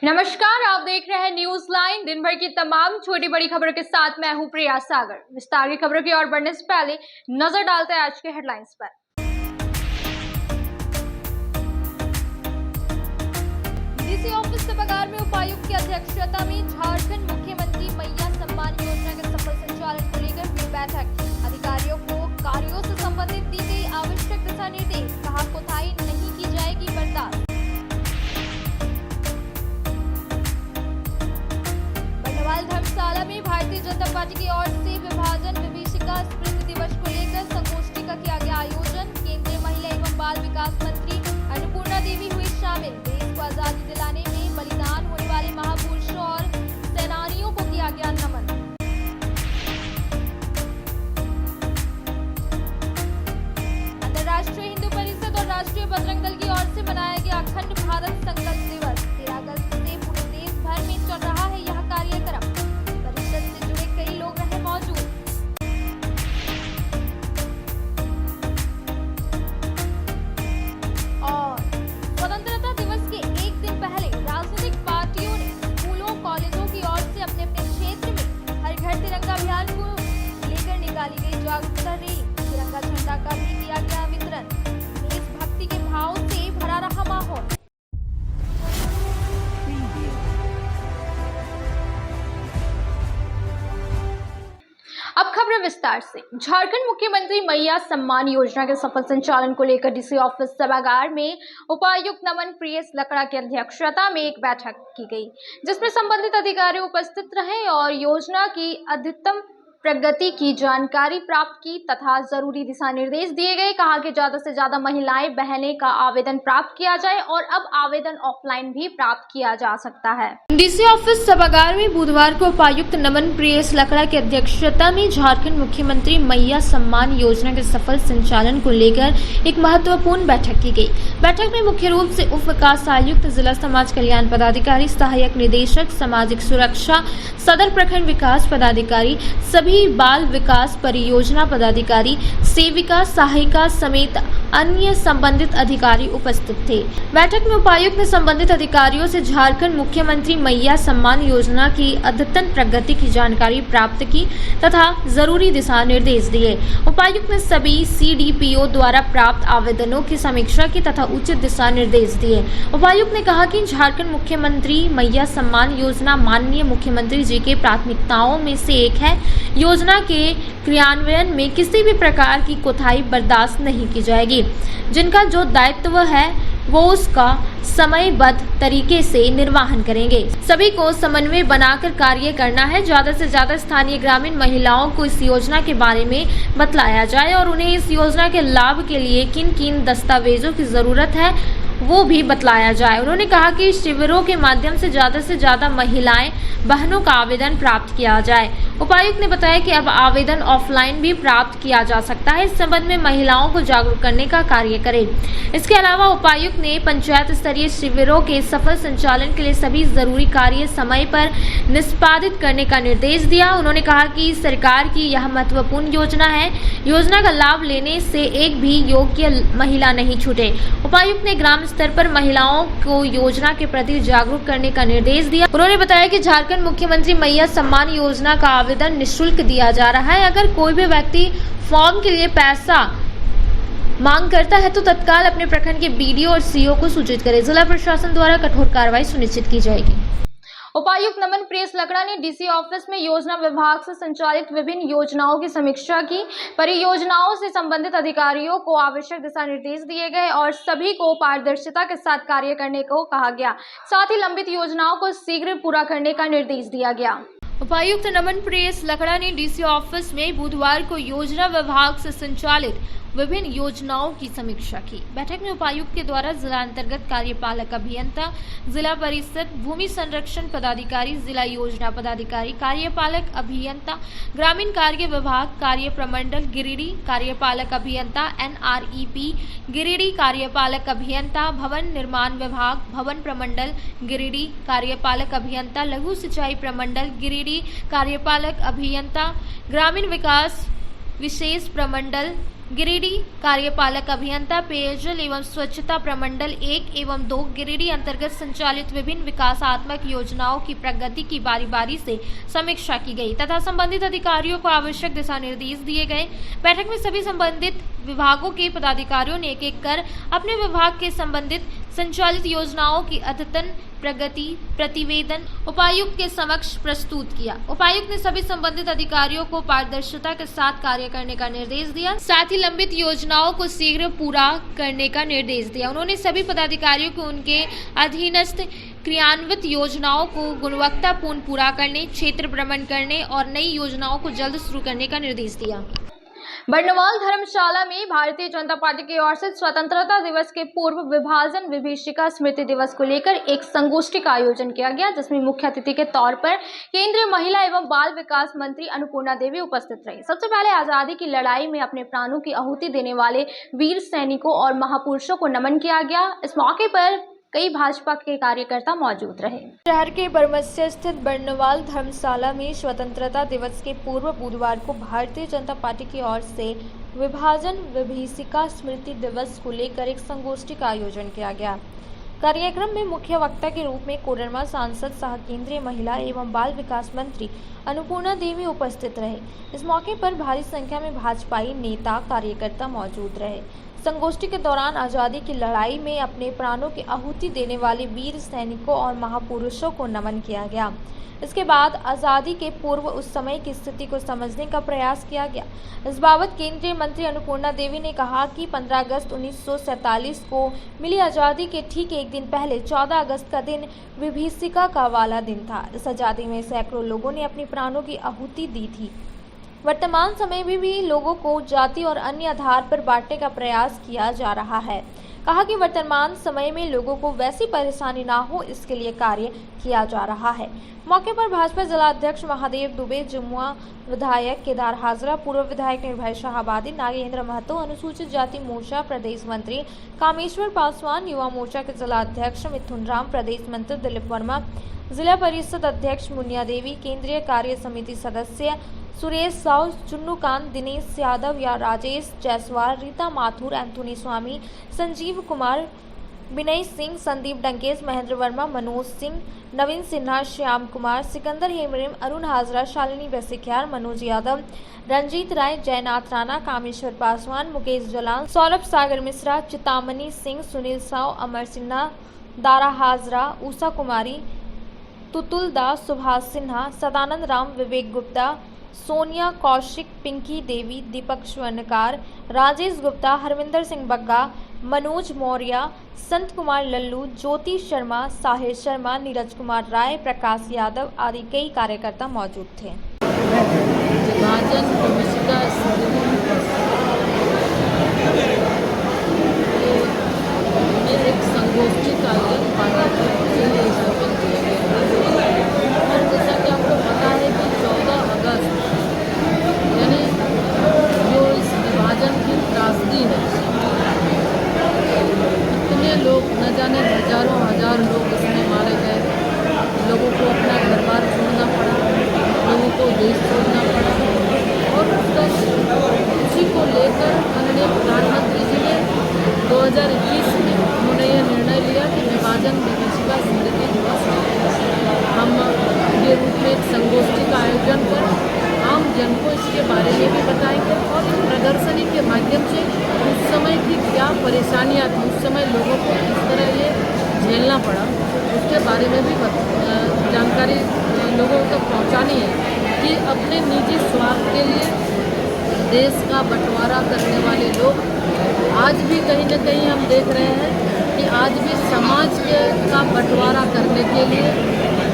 नमस्कार, आप देख रहे हैं न्यूज लाइन। दिन भर की तमाम छोटी बड़ी खबरों के साथ मैं हूं प्रिया सागर। विस्तार की खबरों की ओर बढ़ने से पहले नजर डालते हैं आज के हेडलाइंस पर। डीसी ऑफिस सभागार में उपायुक्त की अध्यक्षता में झारखंड मुख्यमंत्री मैया सम्मान योजना के सफल संचालन को लेकर हुई बैठक। अधिकारियों को कार्यों से संबंधित दी गई आवश्यक दिशा निर्देश, कहा कोताही नहीं की जाएगी बर्दाश्त। धर्मशाला में भारतीय जनता पार्टी की ओर से विभाजन विभीषिका स्मृति दिवस को लेकर संगोष्ठी का किया गया आयोजन। केंद्रीय महिला एवं बाल विकास मंत्री अन्नपूर्णा देवी हुई शामिल। देश को आजादी दिलाने में बलिदान होने वाले महापुरुषों और सेनानियों को किया गया नमन। अंतर्राष्ट्रीय हिंदू परिषद और राष्ट्रीय बजरंग दल की ओर से मनाया गया अखंड भारत संकल्प दिवस। 13 अगस्त से पूरे देश भर में चल रहा है यह कार्यक्रम। परिषद से जुड़े कई लोग रहे मौजूद। और स्वतंत्रता दिवस के एक दिन पहले राजनीतिक पार्टियों ने स्कूलों कॉलेजों की ओर से अपने अपने क्षेत्र में हर घर तिरंगा अभियान को लेकर निकाली गई जागरूकता रैली। तिरंगा झंडा का भी किया गया वितरण। देशभक्ति के भाव से भरा रहा माहौल। अब खबरें विस्तार से। झारखंड मुख्यमंत्री मैया सम्मान योजना के सफल संचालन को लेकर डीसी ऑफिस सभागार में उपायुक्त नमन प्रियस लकड़ा की अध्यक्षता में एक बैठक की गई, जिसमें संबंधित अधिकारी उपस्थित रहे और योजना की अधिकतम प्रगति की जानकारी प्राप्त की तथा जरूरी दिशा निर्देश दिए गए। कहा कि ज्यादा से ज्यादा महिलाएं बहनें का आवेदन प्राप्त किया जाए और अब आवेदन ऑफलाइन भी प्राप्त किया जा सकता है। डीसी ऑफिस सभागार में बुधवार को उपायुक्त नमन प्रियस लकड़ा की अध्यक्षता में झारखंड मुख्यमंत्री मैया सम्मान योजना के सफल संचालन को लेकर एक महत्वपूर्ण बैठक की गई। बैठक में मुख्य रूप से उप विकास आयुक्त, जिला समाज कल्याण पदाधिकारी, सहायक निदेशक सामाजिक सुरक्षा, सदर प्रखंड विकास पदाधिकारी, सभी बाल विकास परियोजना पदाधिकारी, सेविका, सहायिका समेत अन्य संबंधित अधिकारी उपस्थित थे। बैठक में उपायुक्त ने संबंधित अधिकारियों से झारखंड मुख्यमंत्री मैया सम्मान योजना की अद्यतन प्रगति की जानकारी प्राप्त की तथा जरूरी दिशा निर्देश दिए। उपायुक्त ने सभी CDPO द्वारा प्राप्त आवेदनों की समीक्षा की तथा उचित दिशा निर्देश दिए। उपायुक्त ने कहा कि झारखंड मुख्यमंत्री मैया सम्मान योजना माननीय मुख्यमंत्री जी के प्राथमिकताओं में से एक है। योजना के क्रियान्वयन में किसी भी प्रकार की कोताही बर्दाश्त नहीं की जाएगी। जिनका जो दायित्व है वो उसका समयबद्ध तरीके से निर्वहन करेंगे। सभी को समन्वय बनाकर कार्य करना है। ज्यादा से ज्यादा स्थानीय ग्रामीण महिलाओं को इस योजना के बारे में बतलाया जाए और उन्हें इस योजना के लाभ के लिए किन किन दस्तावेजों की जरूरत है वो भी बतलाया जाए। उन्होंने कहा कि शिविरों के माध्यम से ज्यादा महिलाएं बहनों का आवेदन प्राप्त किया जाए। उपायुक्त ने बताया कि अब आवेदन ऑफलाइन भी प्राप्त किया जा सकता है। इस संबंध में महिलाओं को जागरूक करने का कार्य करें। इसके अलावा उपायुक्त ने पंचायत स्तरीय शिविरों के सफल संचालन के लिए सभी जरूरी कार्य समय पर निष्पादित करने का निर्देश दिया। उन्होंने कहा कि सरकार की यह महत्वपूर्ण योजना है। योजना का लाभ लेने से एक भी योग्य महिला नहीं छूटे। उपायुक्त ने ग्राम स्तर पर महिलाओं को योजना के प्रति जागरूक करने का निर्देश दिया। उन्होंने बताया कि झारखंड मुख्यमंत्री मैया सम्मान योजना का आवेदन निःशुल्क दिया जा रहा है। अगर कोई भी व्यक्ति फॉर्म के लिए पैसा मांग करता है तो तत्काल अपने प्रखंड के BDO और CO को सूचित करें। जिला प्रशासन द्वारा कठोर कार्रवाई सुनिश्चित की जाएगी। उपायुक्त नमन प्रियस लकड़ा ने डीसी ऑफिस में योजना विभाग से संचालित विभिन्न योजनाओं की समीक्षा की। परियोजनाओं से संबंधित अधिकारियों को आवश्यक दिशा निर्देश दिए गए और सभी को पारदर्शिता के साथ कार्य करने को कहा गया। साथ ही लंबित योजनाओं को शीघ्र पूरा करने का निर्देश दिया गया। उपायुक्त नमन प्रियस लकड़ा ने डीसी ऑफिस में बुधवार को योजना विभाग से संचालित विभिन्न योजनाओं की समीक्षा की। बैठक में उपायुक्त के द्वारा जिला अंतर्गत कार्यपालक अभियंता, जिला परिषद भूमि संरक्षण पदाधिकारी, जिला योजना पदाधिकारी, कार्यपालक अभियंता, ग्रामीण कार्य विभाग, कार्य प्रमंडल गिरिडीह, कार्यपालक अभियंता NREP गिरिडीह, कार्यपालक अभियंता, भवन निर्माण विभाग, भवन प्रमंडल गिरिडीह, कार्यपालक अभियंता, लघु सिंचाई प्रमंडल गिरिडीह, कार्यपालक अभियंता, ग्रामीण विकास विशेष प्रमंडल गिरिडीह, कार्यपालक अभियंता पेयजल एवं स्वच्छता प्रमंडल 1 एवं 2 गिरिडीह अंतर्गत संचालित विभिन्न विकासात्मक योजनाओं की प्रगति की बारी बारी से समीक्षा की गई तथा संबंधित अधिकारियों को आवश्यक दिशा निर्देश दिए गए। बैठक में सभी संबंधित विभागों के पदाधिकारियों ने एक-एक कर अपने विभाग के संबंधित संचालित योजनाओं की अद्यतन प्रगति प्रतिवेदन उपायुक्त के समक्ष प्रस्तुत किया। उपायुक्त ने सभी संबंधित अधिकारियों को पारदर्शिता के साथ कार्य करने का निर्देश दिया, साथ ही लंबित योजनाओं को शीघ्र पूरा करने का निर्देश दिया। उन्होंने सभी पदाधिकारियों को उनके अधीनस्थ क्रियान्वित योजनाओं को गुणवत्तापूर्ण पूरा करने, क्षेत्र भ्रमण करने और नई योजनाओं को जल्द शुरू करने का निर्देश दिया। बर्नवाल धर्मशाला में भारतीय जनता पार्टी की ओर से स्वतंत्रता दिवस के पूर्व विभाजन विभीषिका स्मृति दिवस को लेकर एक संगोष्ठी का आयोजन किया गया, जिसमें मुख्य अतिथि के तौर पर केंद्रीय महिला एवं बाल विकास मंत्री अन्नपूर्णा देवी उपस्थित रही। सबसे पहले आजादी की लड़ाई में अपने प्राणों की आहुति देने वाले वीर सैनिकों और महापुरुषों को नमन किया गया। इस मौके पर कई भाजपा के कार्यकर्ता मौजूद रहे। शहर के बरमसिया स्थित बर्नवाल धर्मशाला में स्वतंत्रता दिवस के पूर्व बुधवार को भारतीय जनता पार्टी की ओर से विभाजन विभीषिका स्मृति दिवस को लेकर एक संगोष्ठी का आयोजन किया गया। कार्यक्रम में मुख्य वक्ता के रूप में कोडरमा सांसद सह केंद्रीय महिला एवं बाल विकास मंत्री अन्नपूर्णा देवी उपस्थित रहे। इस मौके पर भारी संख्या में भाजपाई नेता कार्यकर्ता मौजूद रहे। संगोष्ठी के दौरान आज़ादी की लड़ाई में अपने प्राणों की आहुति देने वाले वीर सैनिकों और महापुरुषों को नमन किया गया। इसके बाद आज़ादी के पूर्व उस समय की स्थिति को समझने का प्रयास किया गया। इस बाबत केंद्रीय मंत्री अन्नपूर्णा देवी ने कहा कि 15 अगस्त 1947 को मिली आज़ादी के ठीक एक दिन पहले 14 अगस्त का दिन विभीषिका का वाला दिन था। इस आज़ादी में सैकड़ों लोगों ने अपने प्राणों की आहुति दी थी। वर्तमान समय में भी लोगों को जाति और अन्य आधार पर बांटने का प्रयास किया जा रहा है। कहा कि वर्तमान समय में लोगों को वैसी परेशानी ना हो, इसके लिए कार्य किया जा रहा है। मौके पर भाजपा जिलाध्यक्ष महादेव दुबे, जमुआ विधायक केदार हाजरा, पूर्व विधायक निर्भय शाहाबादी, नागेंद्र महतो, अनुसूचित जाति मोर्चा प्रदेश मंत्री कामेश्वर पासवान, युवा मोर्चा के जिलाध्यक्ष मिथुन राम, प्रदेश मंत्री दिलीप वर्मा, जिला परिषद अध्यक्ष मुनिया देवी, केंद्रीय कार्य समिति सदस्य सुरेश साव, चुन्नूकांत, दिनेश यादव या राजेश जायसवाल, रीता माथुर, एंथोनी स्वामी, संजीव कुमार, विनय सिंह, संदीप डंकेश, महेंद्र वर्मा, मनोज सिंह, नवीन सिन्हा, श्याम कुमार, सिकंदर हेमरेम, अरुण हाजरा, शालिनी बेसिक्यार, मनोज यादव, रंजीत राय, जयनाथ राणा, कामेश्वर पासवान, मुकेश जलान, सौरभ सागर मिश्रा, चितामणि सिंह, सुनील साव, अमर सिन्हा, दारा हाजरा, उषा कुमारी, तुतुल दास, सुभाष सिन्हा, सदानंद राम, विवेक गुप्ता, सोनिया कौशिक, पिंकी देवी, दीपक स्वर्णकार, राजेश गुप्ता, हरविंदर सिंह बग्गा, मनोज मौर्य, संत कुमार लल्लू, ज्योति शर्मा, साहिर शर्मा, नीरज कुमार राय, प्रकाश यादव आदि कई कार्यकर्ता मौजूद थे। विभाजन विभीषिका एक संगोष्ठी का और जैसा कि आपको पता है कि 14 अगस्त यानी जो इस विभाजन की त्रासदी है, इतने लोग न जाने हजारों हजार लोग इसमें मारे गए, लोगों को अपना घर बार छोड़ना पड़ा, लोगों को देश छोड़ना पड़ा और उसी को लेकर माननीय प्रधानमंत्री जी ने 2021 में उन्होंने यह निर्णय लिया कि विभाजन विभीषिका स्मृति दिवस हम के रूप में एक संगोष्ठी का आयोजन कर आम जन को इसके बारे में भी बताएंगे और प्रदर्शनी के माध्यम से उस समय की क्या परेशानियां थी, उस समय लोगों को किस तरह ये झेलना पड़ा, उसके बारे में भी जानकारी लोगों तक पहुंचानी है कि अपने निजी स्वार्थ के लिए देश का बंटवारा करने वाले लोग आज भी कहीं न कहीं हम देख रहे हैं कि आज भी समाज का बंटवारा करने के लिए,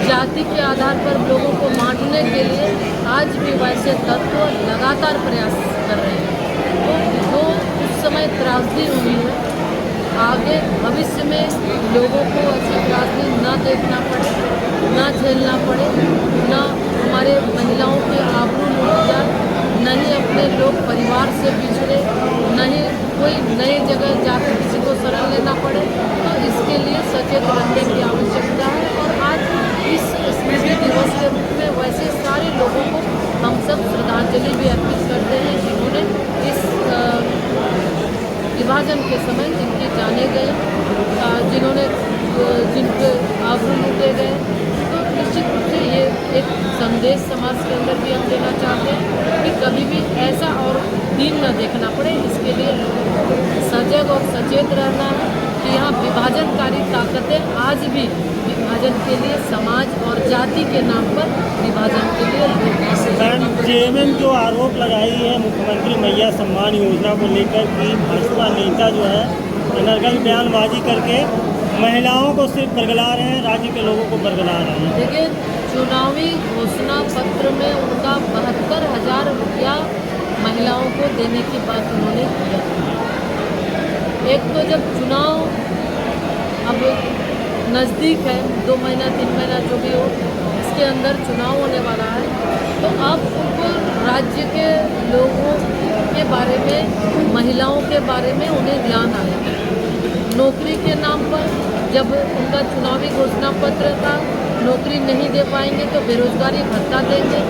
जाति के आधार पर लोगों को बांटने के लिए आज भी वैसे तत्व लगातार प्रयास कर रहे हैं। तो जो उस समय त्रासदी हुई है, आगे भविष्य में लोगों को ऐसी त्रासदी न देखना पड़े, न झेलना पड़े, न हमारे महिलाओं के आबरू लूट जाए, न ही अपने लोग परिवार से बिछड़े, न ही कोई नई जगह जाकर किसी को शरण लेना पड़े, तो इसके लिए सचेत रहने की आवश्यकता है। और आज इस स्मृति दिवस के रूप में वैसे सारे लोगों को हम सब श्रद्धांजलि भी अर्पित करते हैं जिन्होंने विभाजन के समय जिनकी जाने गई, जिन्होंने जिनके आबरू लूटे गए, तो निश्चित रूप से ये एक संदेश समाज के अंदर भी हम देना चाहते हैं कि कभी भी ऐसा और दिन न देखना पड़े। इसके लिए सजग और सचेत रहना है कि यहाँ विभाजनकारी ताकतें आज भी विभाजन के लिए समाज और जाति के नाम पर विभाजन के लिए लोग जेएमएम जो आरोप लगाई है मुख्यमंत्री मैया सम्मान योजना को लेकर कि भाजपा नेता जो है अनर्गल बयानबाजी करके महिलाओं को सिर्फ बरगला रहे हैं, राज्य के लोगों को बरगला रहे हैं। देखिए, चुनावी घोषणा पत्र में उनका 72,000 रुपया महिलाओं को देने की बात उन्होंने किया। एक तो जब चुनाव अब नज़दीक है, 2 महीना 3 महीना जो भी हो, इसके अंदर चुनाव होने वाला है, तो अब उनको राज्य के लोगों के बारे में, महिलाओं के बारे में उन्हें ध्यान आएगा। नौकरी के नाम पर जब उनका चुनावी घोषणा पत्र था, नौकरी नहीं दे पाएंगे तो बेरोजगारी भत्ता देंगे,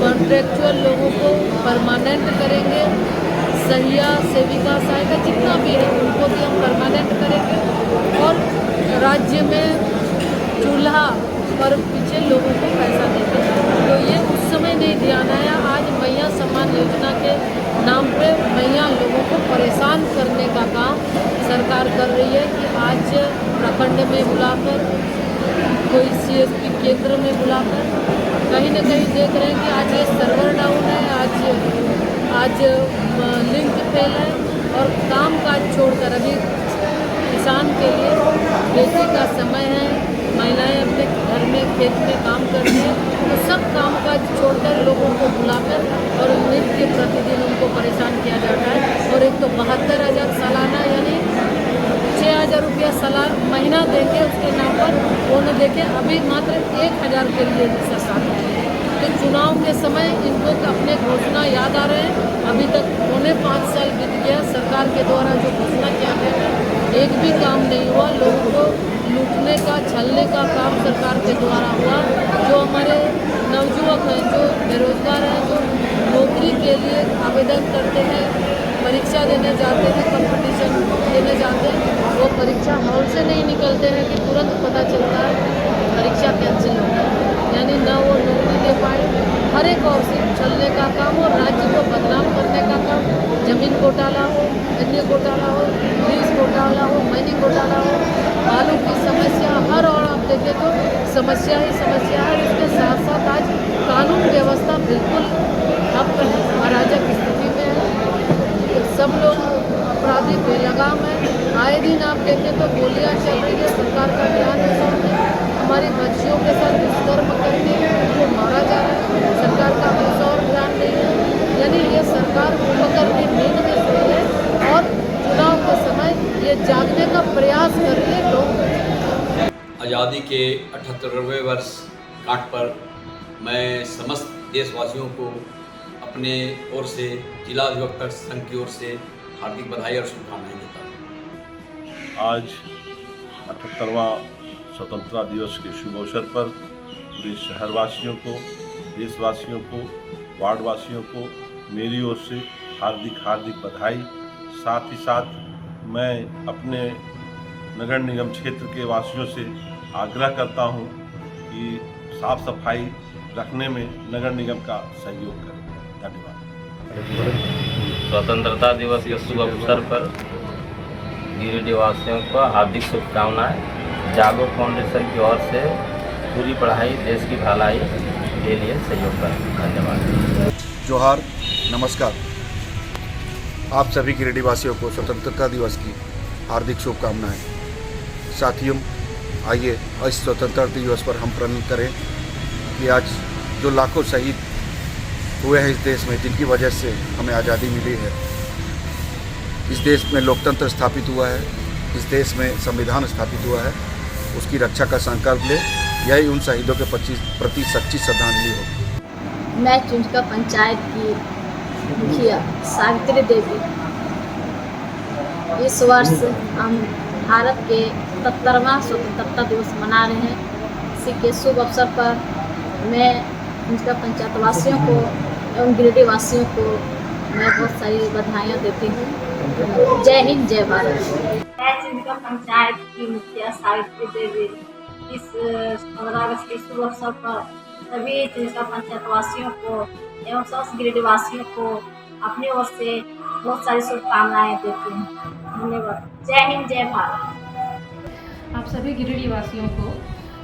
कॉन्ट्रेक्चुअल लोगों को परमानेंट करेंगे, सहिया सेविका सहायता जितना भी है उनको भी हम परमानेंट करेंगे, और राज्य में चूल्हा पर पीछे लोगों को पैसा देंगे। तो ये उस समय नहीं ध्यान आया। आज मैया सम्मान योजना के नाम पे मैया लोगों को परेशान करने का काम सरकार कर रही है कि आज प्रखंड में बुलाकर, कोई CSP केंद्र में बुलाकर, कहीं न कहीं देख रहे हैं कि आज ये सर्वर डाउन है, आज लिंक फेल है, और काम काज छोड़कर अभी किसान के लिए बेचे का समय है, महिलाएं अपने घर में खेत में काम करती हैं, तो सब काम काज छोड़कर लोगों को बुलाकर और नित्य प्रतिदिन उनको परेशान किया जाता है। और एक तो 72,000 सालाना यानी 6,000 रुपया सालाना महीना देंगे उसके नाम पर, वो न देखें अभी मात्र 1,000 के लिए सरकार है। तो चुनाव के समय इनको अपने घोषणा याद आ रहे हैं। अभी तक 5.25 साल बीत गया, सरकार के द्वारा जो घोषणा किया गया एक भी काम नहीं हुआ। लोगों को लूटने का, छलने का काम सरकार के द्वारा हुआ। जो हमारे नवयुवक हैं, जो बेरोजगार हैं, जो नौकरी के लिए आवेदन करते हैं, परीक्षा देने जाते हैं, कंपटीशन देने जाते हैं, वो परीक्षा हॉल से नहीं निकलते हैं कि तुरंत पता चलता है परीक्षा कैंसिल हो गई, यानी न वो नौकरी दे पाए। हर एक और से छलने का काम और राज्य को बदनाम करने का काम, जमीन घोटाला हो, अन्य घोटाला हो, लीज घोटाला हो, माइनिंग घोटाला हो, बालू की समस्या, हर और आप देखें तो समस्या ही समस्या है। इसके साथ साथ आज कानून व्यवस्था बिल्कुल ठप है, अराजक स्थिति में है, सब लोग अपराधी बेलगाम है। आए दिन आप देखें तो गोलियां चल रही है, सरकार का ध्यान है सामने, हमारी बच्चियों के साथ दुष्कर्म करके उनको मारा जा रहा है, सरकार का कुछ और ध्यान नहीं है। यानी ये सरकार मुकद्दर की नींद में सोई है और चुनाव के समय ये जागने का प्रयास कर रही है लोग। आज़ादी के 78वें वर्ष गांठ पर मैं समस्त देशवासियों को अपने ओर से, जिला अधिवक्ता संघ की ओर से हार्दिक बधाई और शुभकामनाएं देता हूँ। आज 78वां स्वतंत्रता दिवस के शुभ अवसर पर पूरे शहरवासियों को, देशवासियों को, वार्डवासियों को मेरी ओर से हार्दिक बधाई। साथ ही साथ मैं अपने नगर निगम क्षेत्र के वासियों से आग्रह करता हूं कि साफ सफाई रखने में नगर निगम का सहयोग करें। धन्यवाद। स्वतंत्रता दिवस के शुभ अवसर पर गिरिडीह वासियों को हार्दिक शुभकामनाएं। जागो फाउंडेशन की ओर से पूरी पढ़ाई देश की भलाई के लिए सहयोग करें। धन्यवाद। जोहार, नमस्कार। आप सभी गिरिडीह वासियों को स्वतंत्रता दिवस की हार्दिक शुभकामनाएं। साथियों, आइए इस स्वतंत्रता दिवस पर हम प्रण करें कि आज जो लाखों शहीद हुए हैं इस देश में, जिनकी वजह से हमें आज़ादी मिली है, इस देश में लोकतंत्र स्थापित हुआ है, इस देश में संविधान स्थापित हुआ है, उसकी रक्षा का संकल्प ले। यही उन शहीदों के प्रति सच्ची श्रद्धांजलि हो। मैं चुंचका पंचायत की मुखिया सावित्री देवी। इस वर्ष हम भारत के 77वां स्वतंत्रता दिवस मना रहे हैं। इसी के शुभ अवसर पर मैं चुंचका पंचायत वासियों को एवं गिरिडीह वासियों को मैं बहुत सारी बधाइयाँ देती हूँ। जय हिंद, जय भारत। मैं चिंता पंचायत की मुखिया सावित्री देवी इस 15 अगस्त के शुभ अवसर पर सभी चिंता पंचायत वासियों को एवं समस्त गिरिडीह वासियों को अपनी ओर से बहुत सारी शुभकामनाएं देती हूँ। धन्यवाद। जय हिंद, जय भारत। आप सभी गिरिडीह वासियों को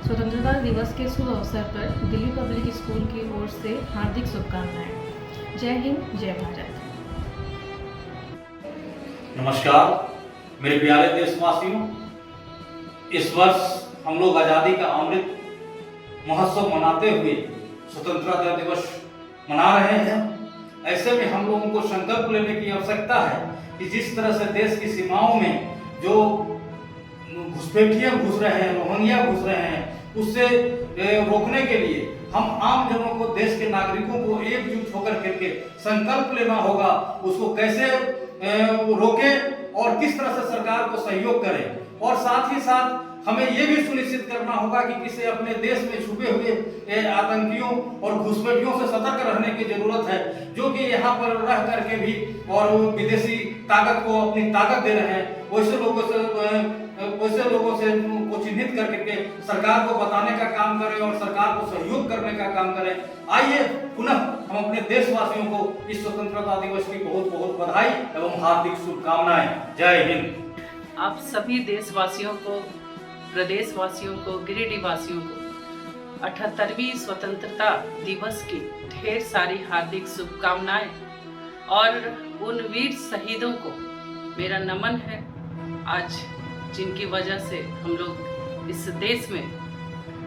स्वतंत्रता दिवस के शुभ अवसर पर दिल्ली पब्लिक स्कूल की ओर से हार्दिक शुभकामनाएं। जय हिंद, जय भारत। नमस्कार मेरे प्यारे देशवासियों, इस वर्ष हम लोग आज़ादी का अमृत महोत्सव मनाते हुए स्वतंत्रता दिवस मना रहे हैं। ऐसे में हम लोगों को संकल्प लेने की आवश्यकता है कि जिस तरह से देश की सीमाओं में जो घुसपैठिए घुस रहे हैं, रोहिंग्या घुस रहे हैं, उससे रोकने के लिए हम आम जनों को, देश के नागरिकों को एकजुट होकर करके संकल्प लेना होगा, उसको कैसे रोकें और किस तरह से सरकार को सहयोग करें। और साथ ही साथ हमें ये भी सुनिश्चित करना होगा कि किसी अपने देश में छुपे हुए आतंकियों और घुसपैठियों से सतर्क रहने की जरूरत है, जो कि यहाँ पर रह करके भी और विदेशी ताकत को अपनी ताकत दे रहे हैं। वैसे लोगों से को चिन्हित करके सरकार को बताने का काम करें और सरकार को सहयोग करने का काम करें। आइए पुनः हम अपने देशवासियों को इस स्वतंत्रता दिवस की बहुत बहुत बधाई एवं हार्दिक शुभकामनाएं। जय हिंद। आप सभी देशवासियों को, प्रदेशवासियों को, गिरिडीह वासियों को 78वीं स्वतंत्रता दिवस की ढेर सारी हार्दिक शुभकामनाएं और उन वीर शहीदों को मेरा नमन है, आज जिनकी वजह से हम लोग इस देश में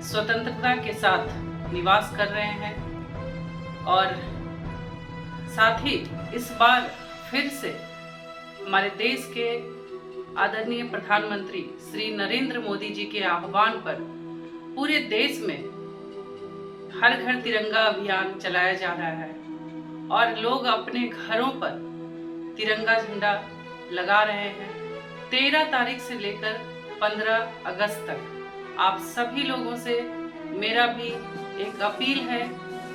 स्वतंत्रता के साथ निवास कर रहे हैं। और साथ ही इस बार फिर से हमारे देश के आदरणीय प्रधानमंत्री श्री नरेंद्र मोदी जी के आह्वान पर पूरे देश में हर घर तिरंगा अभियान चलाया जा रहा है और लोग अपने घरों पर तिरंगा झंडा लगा रहे हैं। 13 तारीख से लेकर 15 अगस्त तक आप सभी लोगों से मेरा भी एक अपील है,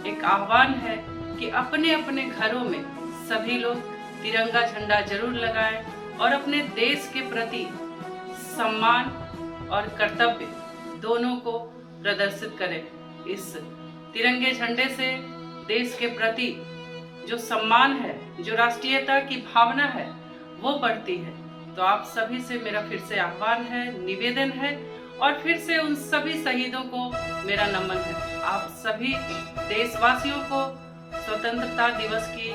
एक आह्वान है कि अपने अपने घरों में सभी लोग तिरंगा झंडा जरूर लगाएं और अपने देश के प्रति सम्मान और कर्तव्य दोनों को प्रदर्शित करें। इस तिरंगे झंडे से देश के प्रति जो सम्मान है, जो राष्ट्रीयता की भावना है, वो बढ़ती है। तो आप सभी से मेरा फिर से आह्वान है, निवेदन है और फिर से उन सभी शहीदों को मेरा नमन है। आप सभी देशवासियों को स्वतंत्रता दिवस की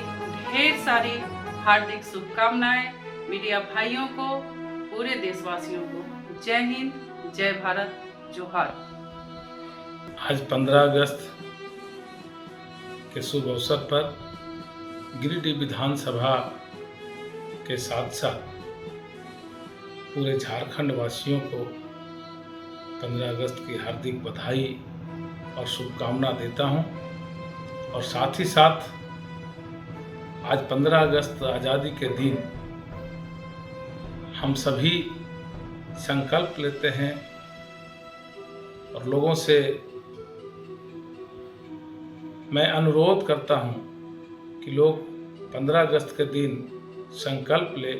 ढेर सारी हार्दिक शुभकामनाएं। मीडिया भाइयों को, पूरे देशवासियों को जय हिंद, जय भारत, जोहार। आज 15 अगस्त के शुभ अवसर पर गिरिडीह विधानसभा के साथ साथ पूरे झारखंड वासियों को 15 अगस्त की हार्दिक बधाई और शुभकामना देता हूं। और साथ ही साथ आज 15 अगस्त आज़ादी के दिन हम सभी संकल्प लेते हैं और लोगों से मैं अनुरोध करता हूं कि लोग 15 अगस्त के दिन संकल्प ले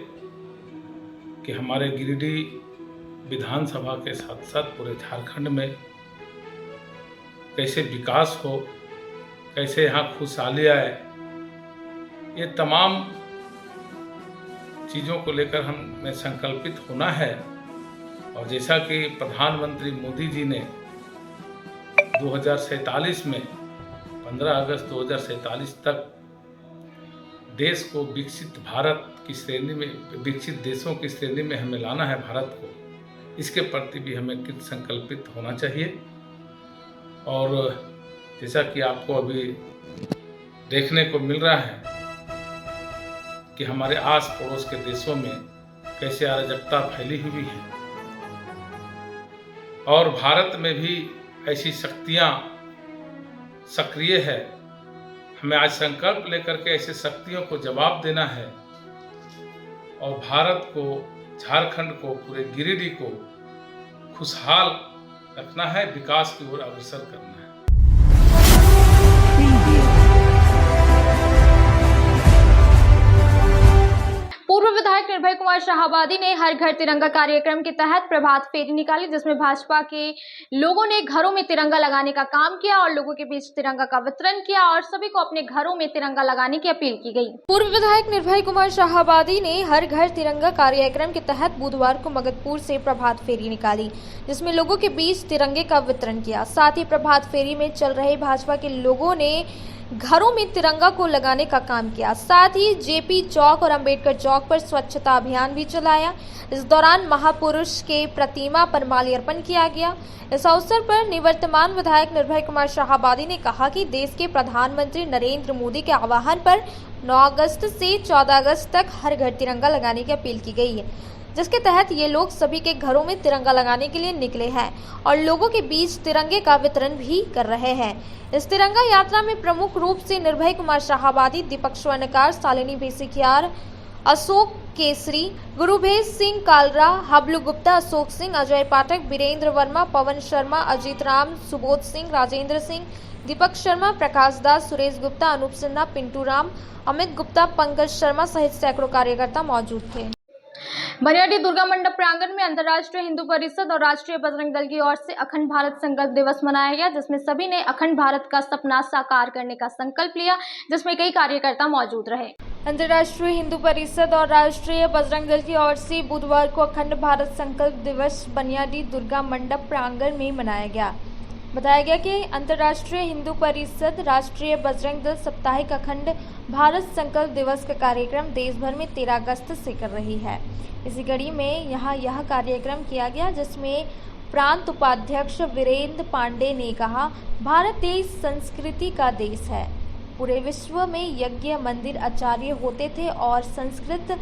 कि हमारे गिरिडीह विधानसभा के साथ साथ पूरे झारखंड में कैसे विकास हो, कैसे यहाँ खुशहाली आए, ये तमाम चीज़ों को लेकर हमें संकल्पित होना है। और जैसा कि प्रधानमंत्री मोदी जी ने 2047 में 15 अगस्त 2047 तक देश को विकसित भारत की श्रेणी में, विकसित देशों की श्रेणी में हमें लाना है भारत को, इसके प्रति भी हमें कृत संकल्पित होना चाहिए। और जैसा कि आपको अभी देखने को मिल रहा है कि हमारे आस पड़ोस के देशों में कैसे अराजकता फैली हुई है और भारत में भी ऐसी शक्तियां सक्रिय है। हमें आज संकल्प लेकर के ऐसे शक्तियों को जवाब देना है और भारत को, झारखंड को, पूरे गिरिडीह को खुशहाल रखना है, विकास की ओर अग्रसर करना है। पूर्व विधायक निर्भय कुमार शाहाबादी ने हर घर तिरंगा कार्यक्रम के तहत प्रभात फेरी निकाली, जिसमें भाजपा के लोगों ने घरों में तिरंगा लगाने का काम किया और लोगों के बीच तिरंगा का वितरण किया और सभी को अपने घरों में तिरंगा लगाने की अपील की गई। पूर्व विधायक निर्भय कुमार शाहाबादी ने हर घर तिरंगा कार्यक्रम के तहत बुधवार को मगधपुर से प्रभात फेरी निकाली, जिसमें लोगों के बीच तिरंगे का वितरण किया। साथ ही प्रभात फेरी में चल रहे भाजपा के लोगों ने घरों में तिरंगा को लगाने का काम किया। साथ ही जेपी चौक और अंबेडकर चौक पर स्वच्छता अभियान भी चलाया। इस दौरान महापुरुष के प्रतिमा पर माल्यार्पण किया गया। इस अवसर पर निवर्तमान विधायक निर्भय कुमार शाहाबादी ने कहा कि देश के प्रधानमंत्री नरेंद्र मोदी के आह्वान पर 9 अगस्त से 14 अगस्त तक हर घर तिरंगा लगाने की अपील की गई है, जिसके तहत ये लोग सभी के घरों में तिरंगा लगाने के लिए निकले हैं और लोगों के बीच तिरंगे का वितरण भी कर रहे हैं। इस तिरंगा यात्रा में प्रमुख रूप से निर्भय कुमार शाहाबादी, दीपक स्वर्णकार, शालिनी भेसिकियार, अशोक केसरी, गुरुभेज सिंह कालरा, हबलू गुप्ता, अशोक सिंह, अजय पाठक, वीरेंद्र वर्मा, पवन शर्मा, अजीत राम, सुबोध सिंह, राजेंद्र सिंह, दीपक शर्मा, प्रकाश दास, सुरेश गुप्ता, अनूप सिन्हा, पिंटू राम, अमित गुप्ता, पंकज शर्मा सहित सैकड़ों कार्यकर्ता मौजूद थे। बनियाडी दुर्गा मंडप प्रांगण में अंतर्राष्ट्रीय हिंदू परिषद और राष्ट्रीय बजरंग दल की ओर से अखंड भारत संकल्प दिवस मनाया गया, जिसमें सभी ने अखंड भारत का सपना साकार करने का संकल्प लिया, जिसमें कई कार्यकर्ता मौजूद रहे। अंतर्राष्ट्रीय हिंदू परिषद और राष्ट्रीय बजरंग दल की ओर से बुधवार को अखंड भारत संकल्प दिवस बनियाडी दुर्गा मंडप प्रांगण में मनाया गया। बताया गया कि अंतर्राष्ट्रीय हिंदू परिषद राष्ट्रीय बजरंग दल साप्ताहिक अखंड भारत संकल्प दिवस का कार्यक्रम देश भर में 13 अगस्त से कर रही है। इसी कड़ी में यह कार्यक्रम किया गया, जिसमें प्रांत उपाध्यक्ष वीरेंद्र पांडे ने कहा, भारत देश संस्कृति का देश है। पूरे विश्व में यज्ञ, मंदिर, आचार्य होते थे और संस्कृत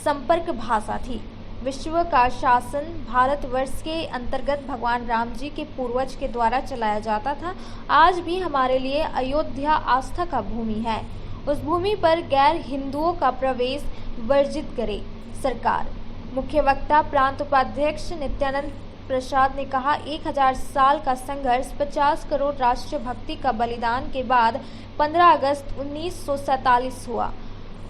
संपर्क भाषा थी। विश्व का शासन भारतवर्ष के अंतर्गत भगवान राम जी के पूर्वज के द्वारा चलाया जाता था। आज भी हमारे लिए अयोध्या आस्था का भूमि है। उस भूमि पर गैर हिंदुओं का प्रवेश वर्जित करे सरकार। मुख्य वक्ता प्रांत उपाध्यक्ष नित्यानंद प्रसाद ने कहा, 1000 साल का संघर्ष, 50 करोड़ राष्ट्रीय भक्ति का बलिदान के बाद 15 अगस्त 1947 हुआ।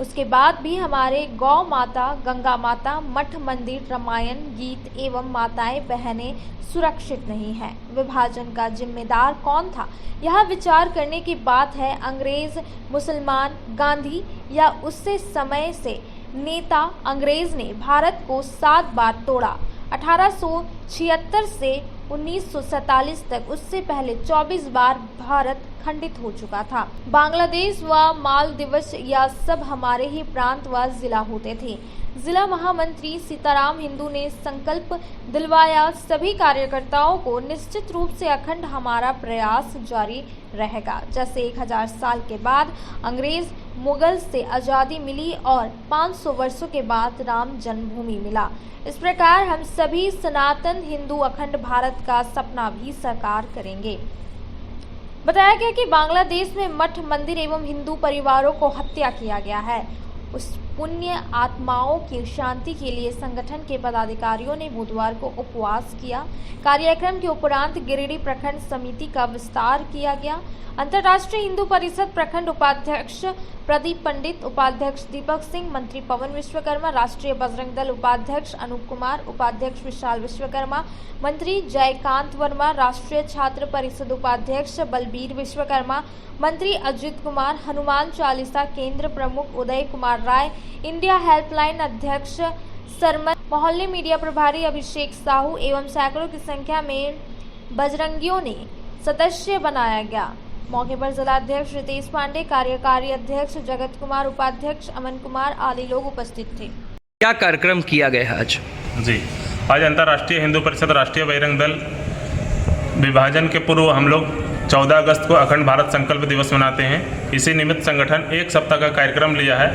उसके बाद भी हमारे गौ माता, गंगा माता, मठ मंदिर, रामायण गीत एवं माताएं बहनें सुरक्षित नहीं है। विभाजन का जिम्मेदार कौन था? यह विचार करने की बात है। अंग्रेज, मुसलमान, गांधी या उससे समय से नेता अंग्रेज ने भारत को 7 बार तोड़ा। 1876 से 1947 तक, उससे पहले 24 बार भारत खंडित हो चुका था। बांग्लादेश व मालदीव्स यह सब हमारे ही प्रांत व जिला होते थे। जिला महामंत्री सीताराम हिंदू ने संकल्प दिलवाया। सभी कार्यकर्ताओं को निश्चित रूप से अखंड हमारा प्रयास जारी रहेगा। जैसे 1000 साल के बाद अंग्रेज मुगल से आज़ादी मिली और 500 वर्षों के बाद राम जन्मभूमि मिला, इस प्रकार हम सभी सनातन हिंदू अखंड भारत का सपना भी साकार करेंगे। बताया गया कि बांग्लादेश में मठ मंदिर एवं हिंदू परिवारों को हत्या किया गया है। उस पुण्य आत्माओं की शांति के लिए संगठन के पदाधिकारियों ने बुधवार को उपवास किया। कार्यक्रम के उपरांत गिरिडीह प्रखंड समिति का विस्तार किया गया। अंतर्राष्ट्रीय हिंदू परिषद प्रखंड उपाध्यक्ष प्रदीप पंडित, उपाध्यक्ष दीपक सिंह, मंत्री पवन विश्वकर्मा, राष्ट्रीय बजरंग दल उपाध्यक्ष अनूप कुमार, उपाध्यक्ष विशाल विश्वकर्मा, मंत्री जयकांत वर्मा, राष्ट्रीय छात्र परिषद उपाध्यक्ष बलबीर विश्वकर्मा, मंत्री अजित कुमार, हनुमान चालीसा केंद्र प्रमुख उदय कुमार राय, इंडिया हेल्पलाइन अध्यक्ष सरमन, मोहल्ले मीडिया प्रभारी अभिषेक साहू एवं सैकड़ों की संख्या में बजरंगियों ने सदस्य बनाया गया। मौके पर जिलाध्यक्ष रितेश पांडे, कार्यकारी अध्यक्ष जगत कुमार, उपाध्यक्ष अमन कुमार आदि लोग उपस्थित थे। क्या कार्यक्रम किया गया आज? जी, आज अंतर्राष्ट्रीय हिंदू परिषद राष्ट्रीय बजरंग दल विभाजन के पूर्व हम लोग 14 अगस्त को अखंड भारत संकल्प दिवस मनाते हैं। इसी निमित्त संगठन एक सप्ताह का कार्यक्रम लिया है।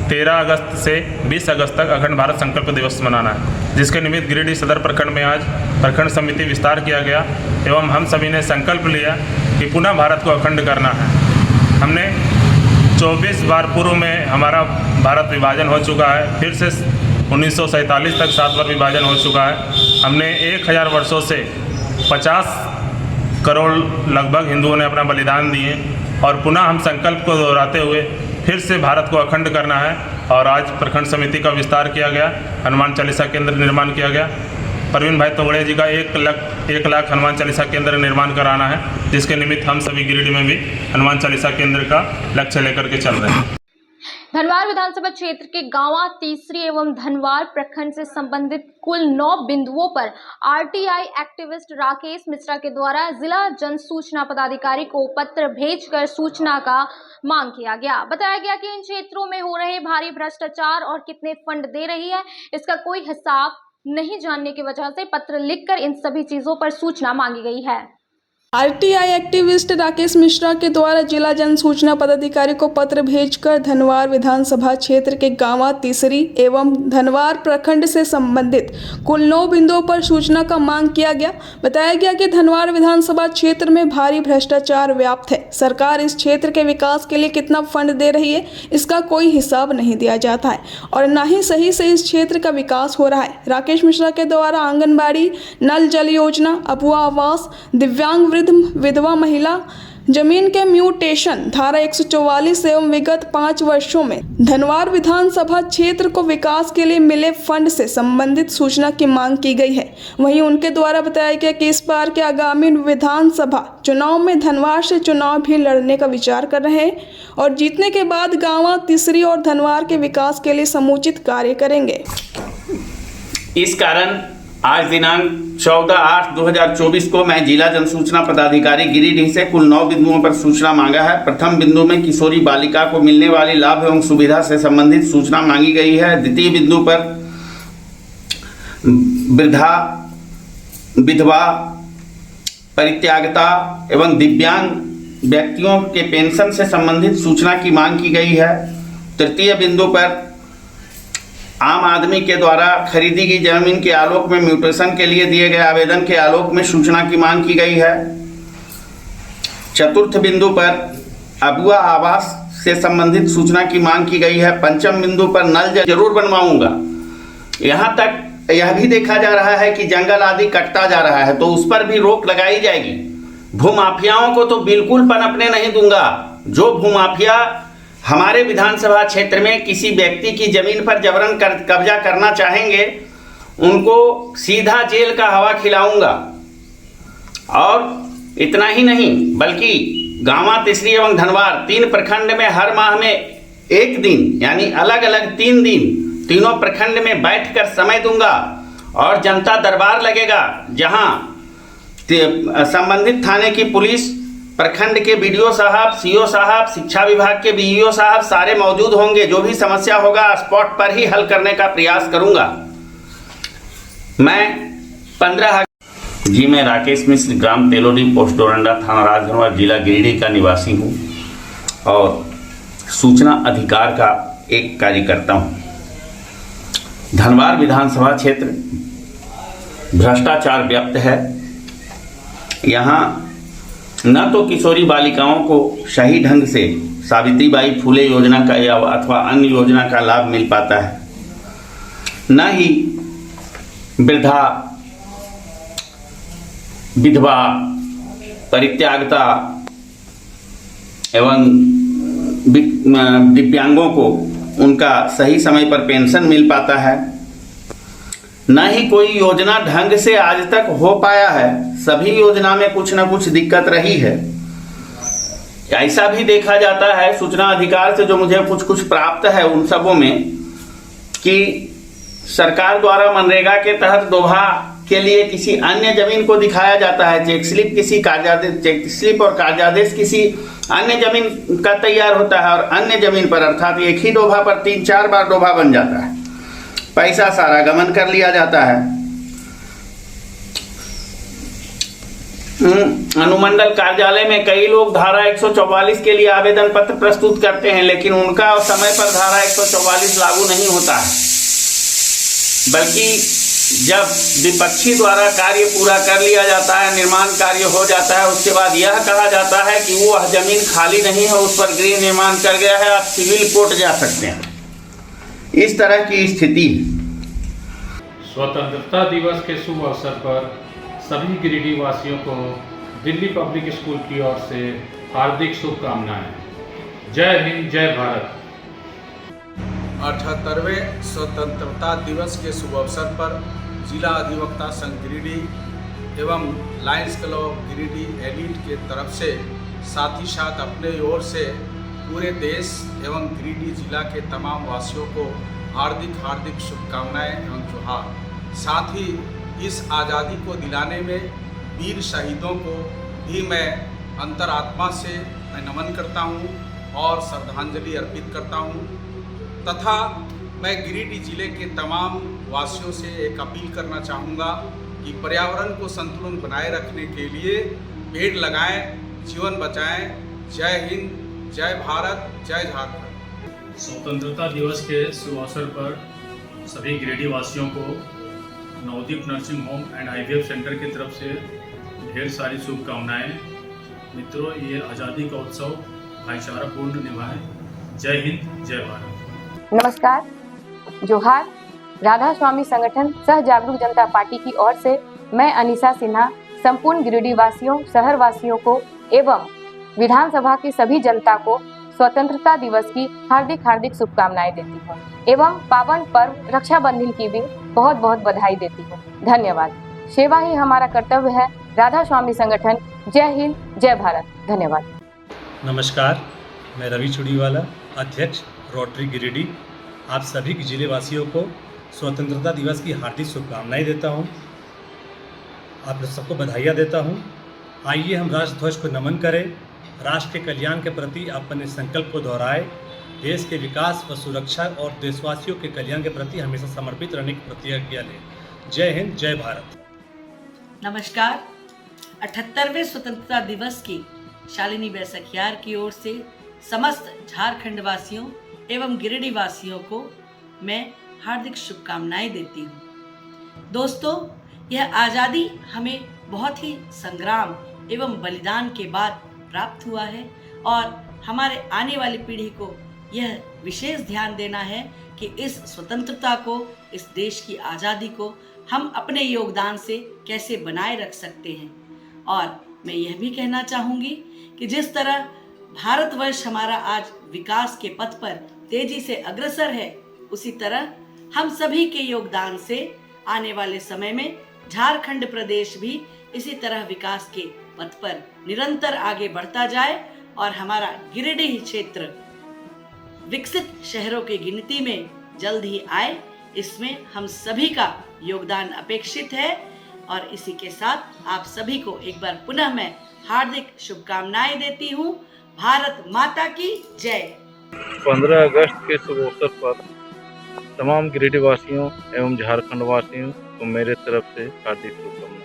13 अगस्त से 20 अगस्त तक अखंड भारत संकल्प दिवस मनाना है, जिसके निमित्त गिरिडीह सदर प्रखंड में आज प्रखंड समिति विस्तार किया गया एवं हम सभी ने संकल्प लिया कि पुनः भारत को अखंड करना है। हमने 24 बार पूर्व में हमारा भारत विभाजन हो चुका है, फिर से 1947 तक 7 बार विभाजन हो चुका है। हमने 1000 वर्षों से 50 करोड़ लगभग हिंदुओं ने अपना बलिदान दिए और पुनः हम संकल्प को दोहराते हुए फिर से भारत को अखंड करना है और आज प्रखंड समिति का विस्तार किया गया, हनुमान चालीसा केंद्र निर्माण किया गया। प्रवीण भाई तोगड़े जी का 1 लाख हनुमान चालीसा केंद्र निर्माण कराना है, जिसके निमित्त हम सभी गिरिडीह में भी हनुमान चालीसा केंद्र का लक्ष्य लेकर के चल रहे हैं। धनवार विधानसभा क्षेत्र के गांवा तीसरी एवं धनवार प्रखंड से संबंधित कुल 9 बिंदुओं पर आरटीआई एक्टिविस्ट राकेश मिश्रा के द्वारा जिला जन सूचना पदाधिकारी को पत्र भेजकर सूचना का मांग किया गया। बताया गया कि इन क्षेत्रों में हो रहे भारी भ्रष्टाचार और कितने फंड दे रही है, इसका कोई हिसाब नहीं जानने की वजह से पत्र लिखकर इन सभी चीजों पर सूचना मांगी गई है। आरटीआई एक्टिविस्ट राकेश मिश्रा के द्वारा जिला जन सूचना पदाधिकारी को पत्र भेजकर धनवार विधानसभा क्षेत्र के गांवा तीसरी एवं धनवार प्रखंड से संबंधित कुल 9 बिंदुओं पर सूचना का मांग किया गया। बताया गया कि धनवार विधानसभा क्षेत्र में भारी भ्रष्टाचार व्याप्त है। सरकार इस क्षेत्र के विकास के लिए कितना फंड दे रही है, इसका कोई हिसाब नहीं दिया जाता है और न ही सही से इस क्षेत्र का विकास हो रहा है। राकेश मिश्रा के द्वारा आंगनबाड़ी, नल जल योजना, अपुआ आवास, दिव्यांग विधवा महिला जमीन के म्यूटेशन, धारा 144 एवं विगत 5 वर्षों में धनवार विधानसभा क्षेत्र को विकास के लिए मिले फंड से संबंधित सूचना की मांग की गई है। वहीं उनके द्वारा बताया गया कि इस बार के आगामी विधानसभा चुनाव में धनवार से चुनाव भी लड़ने का विचार कर रहे हैं और जीतने के बाद गांवा तीसरी और धनवार के विकास के लिए समुचित कार्य करेंगे। इस कारण आज दिनांक 14/8/2024 को मैं जिला जनसूचना पदाधिकारी गिरिडीह से कुल 9 बिंदुओं पर सूचना मांगा है। प्रथम बिंदु में किशोरी बालिका को मिलने वाली लाभ एवं सुविधा से संबंधित सूचना मांगी गई है। द्वितीय बिंदु पर वृद्धा, विधवा, परित्यागता एवं दिव्यांग व्यक्तियों के पेंशन से संबंधित सूचना की मांग की गई है। तृतीय बिंदु पर आम आदमी के द्वारा खरीदी गई जमीन के आलोक में म्यूटेशन के लिए दिए गए आवेदन के आलोक में सूचना की मांग की गई है। चतुर्थ बिंदु पर अबुआ आवास से संबंधित सूचना की मांग की गई है। पंचम बिंदु पर नल जरूर बनवाऊंगा। यहाँ तक यह भी देखा जा रहा है कि जंगल आदि कटता जा रहा है, तो उस पर भी रोक लगाई जाएगी। भूमाफियाओं को तो बिल्कुल पनपने नहीं दूंगा। जो भूमाफिया हमारे विधानसभा क्षेत्र में किसी व्यक्ति की जमीन पर जबरन कब्जा करना चाहेंगे, उनको सीधा जेल का हवा खिलाऊंगा। और इतना ही नहीं, बल्कि गांवा तीसरी एवं धनवार 3 प्रखंड में हर माह में 1 दिन यानी अलग अलग 3 दिन तीनों प्रखंड में बैठकर समय दूंगा और जनता दरबार लगेगा, जहां संबंधित थाने की पुलिस, प्रखंड के बीडीओ साहब, सीओ साहब, शिक्षा विभाग के बीईओ साहब सारे मौजूद होंगे। जो भी समस्या होगा स्पॉट पर ही हल करने का प्रयास करूंगा। मैं राकेश मिश्र, ग्राम तेलोडी, पोस्ट डोरंडा, थाना राजधनवार, जिला गिरिडीह का निवासी हूं और सूचना अधिकार का एक कार्यकर्ता हूं। धनवार विधानसभा क्षेत्र भ्रष्टाचार व्याप्त है। यहाँ न तो किशोरी बालिकाओं को सही ढंग से सावित्रीबाई फुले योजना का या अथवा अन्य योजना का लाभ मिल पाता है, न ही वृद्धा, विधवा, परित्यागता एवं दिव्यांगों को उनका सही समय पर पेंशन मिल पाता है, न ही कोई योजना ढंग से आज तक हो पाया है। सभी योजना में कुछ न कुछ दिक्कत रही है। ऐसा भी देखा जाता है सूचना अधिकार से, जो मुझे कुछ प्राप्त है उन सबों में, कि सरकार द्वारा मनरेगा के तहत दोभा के लिए किसी अन्य जमीन को दिखाया जाता है। चेक स्लिप किसी कार्यादेश, चेक स्लिप और कार्यादेश किसी अन्य जमीन का तैयार होता है और अन्य जमीन पर अर्थात एक ही डोभा पर 3-4 बार डोभा बन जाता है। पैसा सारा गमन कर लिया जाता है। अनुमंडल कार्यालय में कई लोग धारा 144 के लिए आवेदन पत्र प्रस्तुत करते हैं, लेकिन उनका समय पर धारा 144 लागू नहीं होता है, बल्कि जब विपक्षी द्वारा कार्य पूरा कर लिया जाता है, निर्माण कार्य हो जाता है, उसके बाद यह कहा जाता है कि वो जमीन खाली नहीं है, उस पर गृह निर्माण कर गया है, आप सिविल कोर्ट जा सकते हैं। इस तरह की स्थिति। स्वतंत्रता दिवस के शुभ अवसर पर सभी गिरिडीह वासियों को दिल्ली पब्लिक स्कूल की ओर से हार्दिक शुभकामनाएं। जय हिंद, जय भारत। 78वें स्वतंत्रता दिवस के शुभ अवसर पर जिला अधिवक्ता संघ गिरिडीह एवं Lions club of Giridih elite के तरफ से साथ ही साथ अपने ओर से पूरे देश एवं गिरिडीह जिला के तमाम वासियों को हार्दिक शुभकामनाएं एवं जोहार। साथ ही इस आज़ादी को दिलाने में वीर शहीदों को भी मैं अंतरात्मा से नमन करता हूं और श्रद्धांजलि अर्पित करता हूं तथा मैं गिरिडीह जिले के तमाम वासियों से एक अपील करना चाहूँगा कि पर्यावरण को संतुलन बनाए रखने के लिए पेड़ लगाएं, जीवन बचाएं। जय हिंद, जय भारत, जय झारखंड। स्वतंत्रता दिवस के शुभ अवसर पर सभी गिरिडीह वासियों को Navdeep nursing home and IVF centre की तरफ से ढेर सारी शुभकामनाएं। मित्रों, ये आज़ादी का उत्सव भाईचारापूर्ण निभाएं। जय हिंद, जय भारत। नमस्कार, जोहार। राधा स्वामी संगठन सह जागरूक जनता पार्टी की ओर से मैं अनीसा सिन्हा संपूर्ण गिरिडीह वासियों, शहर वासियों को एवं विधानसभा की सभी जनता को स्वतंत्रता दिवस की हार्दिक शुभकामनाएं देती हूँ एवं पावन पर्व रक्षाबंधन की भी बहुत बहुत बधाई देती हूँ। धन्यवाद। सेवा ही हमारा कर्तव्य है। राधा स्वामी संगठन। जय हिंद, जय भारत। धन्यवाद। नमस्कार, मैं रवि चुड़ीवाला, अध्यक्ष रोटरी गिरिडीह। आप सभी जिले वासियों को स्वतंत्रता दिवस की हार्दिक शुभकामनाएं देता हूं। आप सबको बधाइयाँ देता हूं। आइए हम राष्ट्रध्वज को नमन करें, राष्ट्र के कल्याण के प्रति अपने संकल्प को दोहराएं, देश के विकास व सुरक्षा और देशवासियों के कल्याण के प्रति हमेशा समर्पित रहने की प्रतिज्ञा लें। जय हिंद, जय भारत। नमस्कार, 78वें स्वतंत्रता दिवस की शालिनी बैसखियार की ओर से समस्त झारखंड वासियों एवं गिरिडीह वासियों को मैं हार्दिक शुभकामनाएं देती हूँ। दोस्तों, यह आज़ादी हमें बहुत ही संग्राम एवं बलिदान के बाद प्राप्त हुआ है और हमारे आने वाली पीढ़ी को यह विशेष ध्यान देना है कि इस स्वतंत्रता को, इस देश की आज़ादी को हम अपने योगदान से कैसे बनाए रख सकते हैं। और मैं यह भी कहना चाहूँगी कि जिस तरह भारतवर्ष हमारा आज विकास के पथ पर तेजी से अग्रसर है, उसी तरह हम सभी के योगदान से आने वाले समय में झारखंड प्रदेश भी इसी तरह विकास के पथ पर निरंतर आगे बढ़ता जाए और हमारा गिरिडीह क्षेत्र विकसित शहरों की गिनती में जल्द ही आए। इसमें हम सभी का योगदान अपेक्षित है और इसी के साथ आप सभी को एक बार पुनः मैं हार्दिक शुभकामनाएं देती हूँ। भारत माता की जय। 15 अगस्त के शुभ अवसर पर तमाम गिरिडीह वासियों एवं झारखंड वासियों को मेरे तरफ से हार्दिक शुभकामनाएं।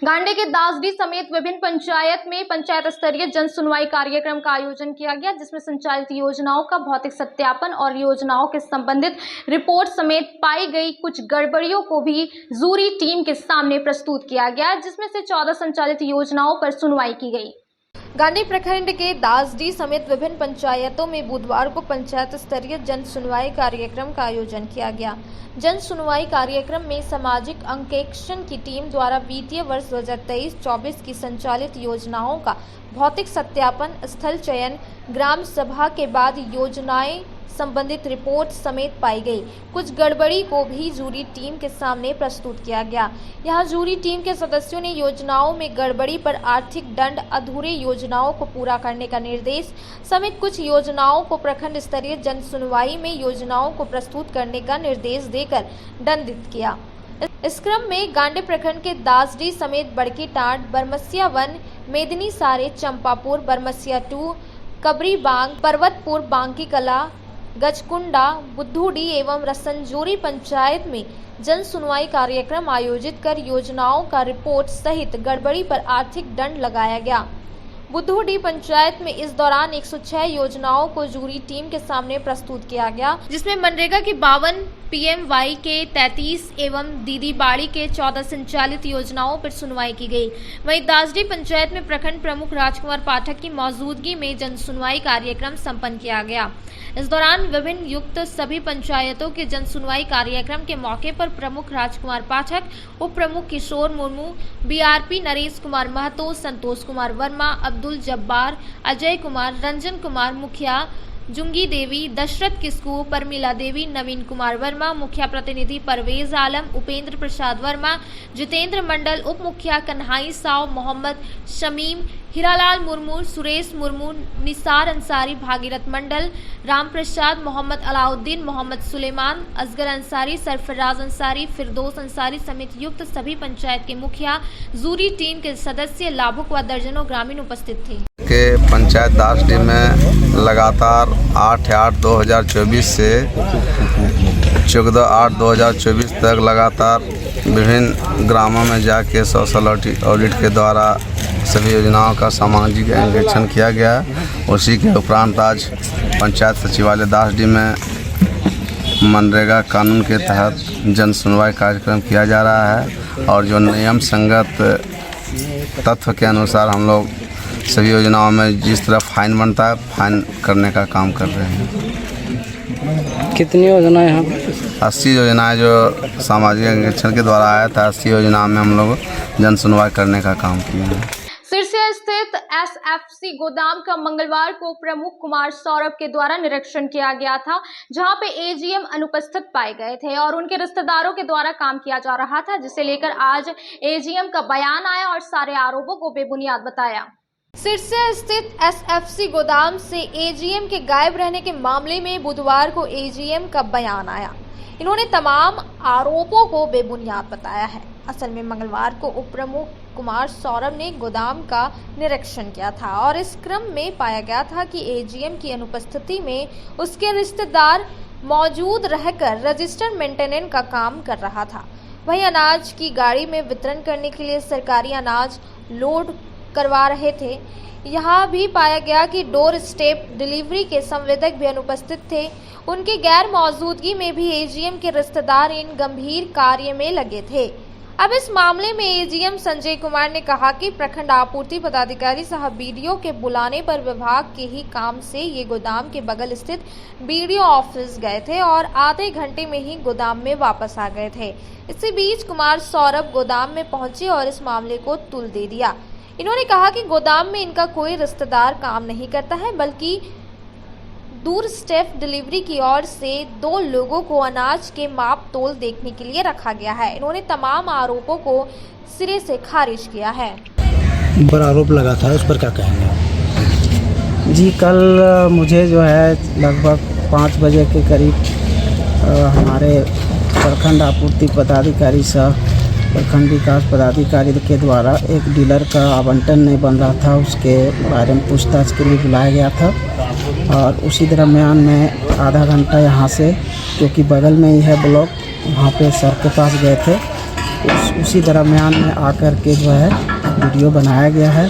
गांडे के दासडी समेत विभिन्न पंचायत में पंचायत स्तरीय जन सुनवाई कार्यक्रम का आयोजन किया गया, जिसमें संचालित योजनाओं का भौतिक सत्यापन और योजनाओं के संबंधित रिपोर्ट समेत पाई गई कुछ गड़बड़ियों को भी जूरी टीम के सामने प्रस्तुत किया गया, जिसमें से 14 संचालित योजनाओं पर सुनवाई की गई। गांडी प्रखंड के दासडी समेत विभिन्न पंचायतों में बुधवार को पंचायत स्तरीय जन सुनवाई कार्यक्रम का आयोजन किया गया। जन सुनवाई कार्यक्रम में सामाजिक अंकेक्षण की टीम द्वारा वित्तीय वर्ष 2023-24 की संचालित योजनाओं का भौतिक सत्यापन, स्थल चयन, ग्राम सभा के बाद योजनाएं संबंधित रिपोर्ट समेत पाई गई कुछ गड़बड़ी को भी जूरी टीम के सामने प्रस्तुत किया गया। यहां जूरी टीम के सदस्यों ने योजनाओं में गड़बड़ी पर आर्थिक दंड, अधूरे योजनाओं को पूरा करने का निर्देश समेत कुछ योजनाओं को प्रखंड स्तरीय जन सुनवाई में योजनाओं को प्रस्तुत करने का निर्देश देकर दंडित किया। इस क्रम में गांडे प्रखंड के दासडी समेत बड़की टांड, बरमसिया 1, मेदनी सारे, चंपापुर, बरमसिया 2, कबरी बांग, पर्वतपुर, बांकी कला, गजकुंडा, बुद्धूडी एवं रसंजोरी पंचायत में जन सुनवाई कार्यक्रम आयोजित कर योजनाओं का रिपोर्ट सहित गड़बड़ी पर आर्थिक दंड लगाया गया। बुद्धूडी पंचायत में इस दौरान 106 योजनाओं को जूरी टीम के सामने प्रस्तुत किया गया, जिसमें मनरेगा की 52 PMY के 33 एवं दीदी बाड़ी के 14 संचालित योजनाओं पर सुनवाई की गई। वहीं दासडी पंचायत में प्रखंड प्रमुख राजकुमार पाठक की मौजूदगी में जन सुनवाई कार्यक्रम संपन्न किया गया। इस दौरान विभिन्न युक्त सभी पंचायतों के जन सुनवाई कार्यक्रम के मौके पर प्रमुख राजकुमार पाठक, उप प्रमुख किशोर मुर्मू, BRP नरेश कुमार महतो, संतोष कुमार वर्मा, अब्दुल जब्बार, अजय कुमार, रंजन कुमार मुखिया, जुंगी देवी, दशरथ किस्कू, परमिला देवी, नवीन कुमार वर्मा, मुखिया प्रतिनिधि परवेज आलम, उपेंद्र प्रसाद वर्मा, जितेंद्र मंडल, उप मुखिया कन्हाई साव, मोहम्मद शमीम, हीरालाल मुर्मू, सुरेश मुर्मू, निसार अंसारी, भागीरथ मंडल, राम प्रसाद, मोहम्मद अलाउद्दीन, मोहम्मद सुलेमान, असगर अंसारी, सरफराज अंसारी, फिरदौस अंसारी समेत युक्त सभी पंचायत के मुखिया, जूरी टीम के सदस्य, लाभुक व दर्जनों ग्रामीण उपस्थित थे। के पंचायत दासडी में लगातार 8/8/2024 से 14/8/2024 तक लगातार विभिन्न ग्रामों में जाके सोशल ऑडिट के द्वारा सभी योजनाओं का सामाजिक अन्वेषण किया गया। उसी के उपरांत आज पंचायत सचिवालय दासडी में मनरेगा कानून के तहत जन सुनवाई कार्यक्रम किया जा रहा है और जो नियम संगत तत्व के अनुसार हम लोग सभी योजनाओं में जिस तरह फाइन बनता है फाइन करने का काम कर रहे हैं। कितनी योजनाएं हैं? 80 योजनाएं जो सामाजिक अन्वेषण के द्वारा आया था, 80 योजनाओं में हम लोग जन सुनवाई करने का काम किए हैं। सिरसा स्थित SFC गोदाम का मंगलवार को प्रमुख कुमार सौरभ के द्वारा निरीक्षण किया गया था, जहां पे AGM अनुपस्थित पाए गए थे और उनके रिश्तेदारों के द्वारा काम किया जा रहा था, जिसे लेकर आज AGM का बयान आया और सारे आरोपों को बेबुनियाद बताया। सिरसा स्थित SFC गोदाम से AGM के गायब रहने के मामले में बुधवार को AGM का बयान आया। इन्होंने तमाम आरोपों को बेबुनियाद बताया है। असल में मंगलवार को उप प्रमुख कुमार सौरभ ने गोदाम का निरीक्षण किया था और इस क्रम में पाया गया था कि AGM की अनुपस्थिति में उसके रिश्तेदार मौजूद रहकर रजिस्टर मेंटेनेंस का काम कर रहा था। वहीं अनाज की गाड़ी में वितरण करने के लिए सरकारी अनाज लोड करवा रहे थे। यहाँ भी पाया गया कि डोर स्टेप डिलीवरी के संवेदक भी अनुपस्थित थे। उनकी गैर मौजूदगी में भी AGM के रिश्तेदार इन गंभीर कार्य में लगे थे। अब इस मामले में AGM संजय कुमार ने कहा कि प्रखंड आपूर्ति पदाधिकारी साहब BDO के बुलाने पर विभाग के ही काम से ये गोदाम के बगल स्थित BDO ऑफिस गए थे और आधे घंटे में ही गोदाम में वापस आ गए थे। इसी बीच कुमार सौरभ गोदाम में पहुंचे और इस मामले को तुल दे दिया। इन्होंने कहा कि गोदाम में इनका कोई रिश्तेदार काम नहीं करता है, बल्कि दूर स्टेप डिलीवरी की ओर से 2 लोगों को अनाज के माप तोल देखने के लिए रखा गया है। इन्होंने तमाम आरोपों को सिरे से खारिज किया है। बड़ा आरोप लगा था, उस पर क्या कहेंगे? जी, कल मुझे जो है लगभग 5 बजे के करीब हमारे प्रखंड आपूर्ति पदाधिकारी सह प्रखंड विकास पदाधिकारी के द्वारा एक डीलर का आवंटन नहीं बन रहा था, उसके बारे में पूछताछ के लिए बुलाया गया था और उसी दरम्यान में आधा घंटा यहाँ से, क्योंकि बगल में ही है ब्लॉक, वहाँ पे सर के पास गए थे। उसी दरम्यान में आकर के जो है वीडियो बनाया गया है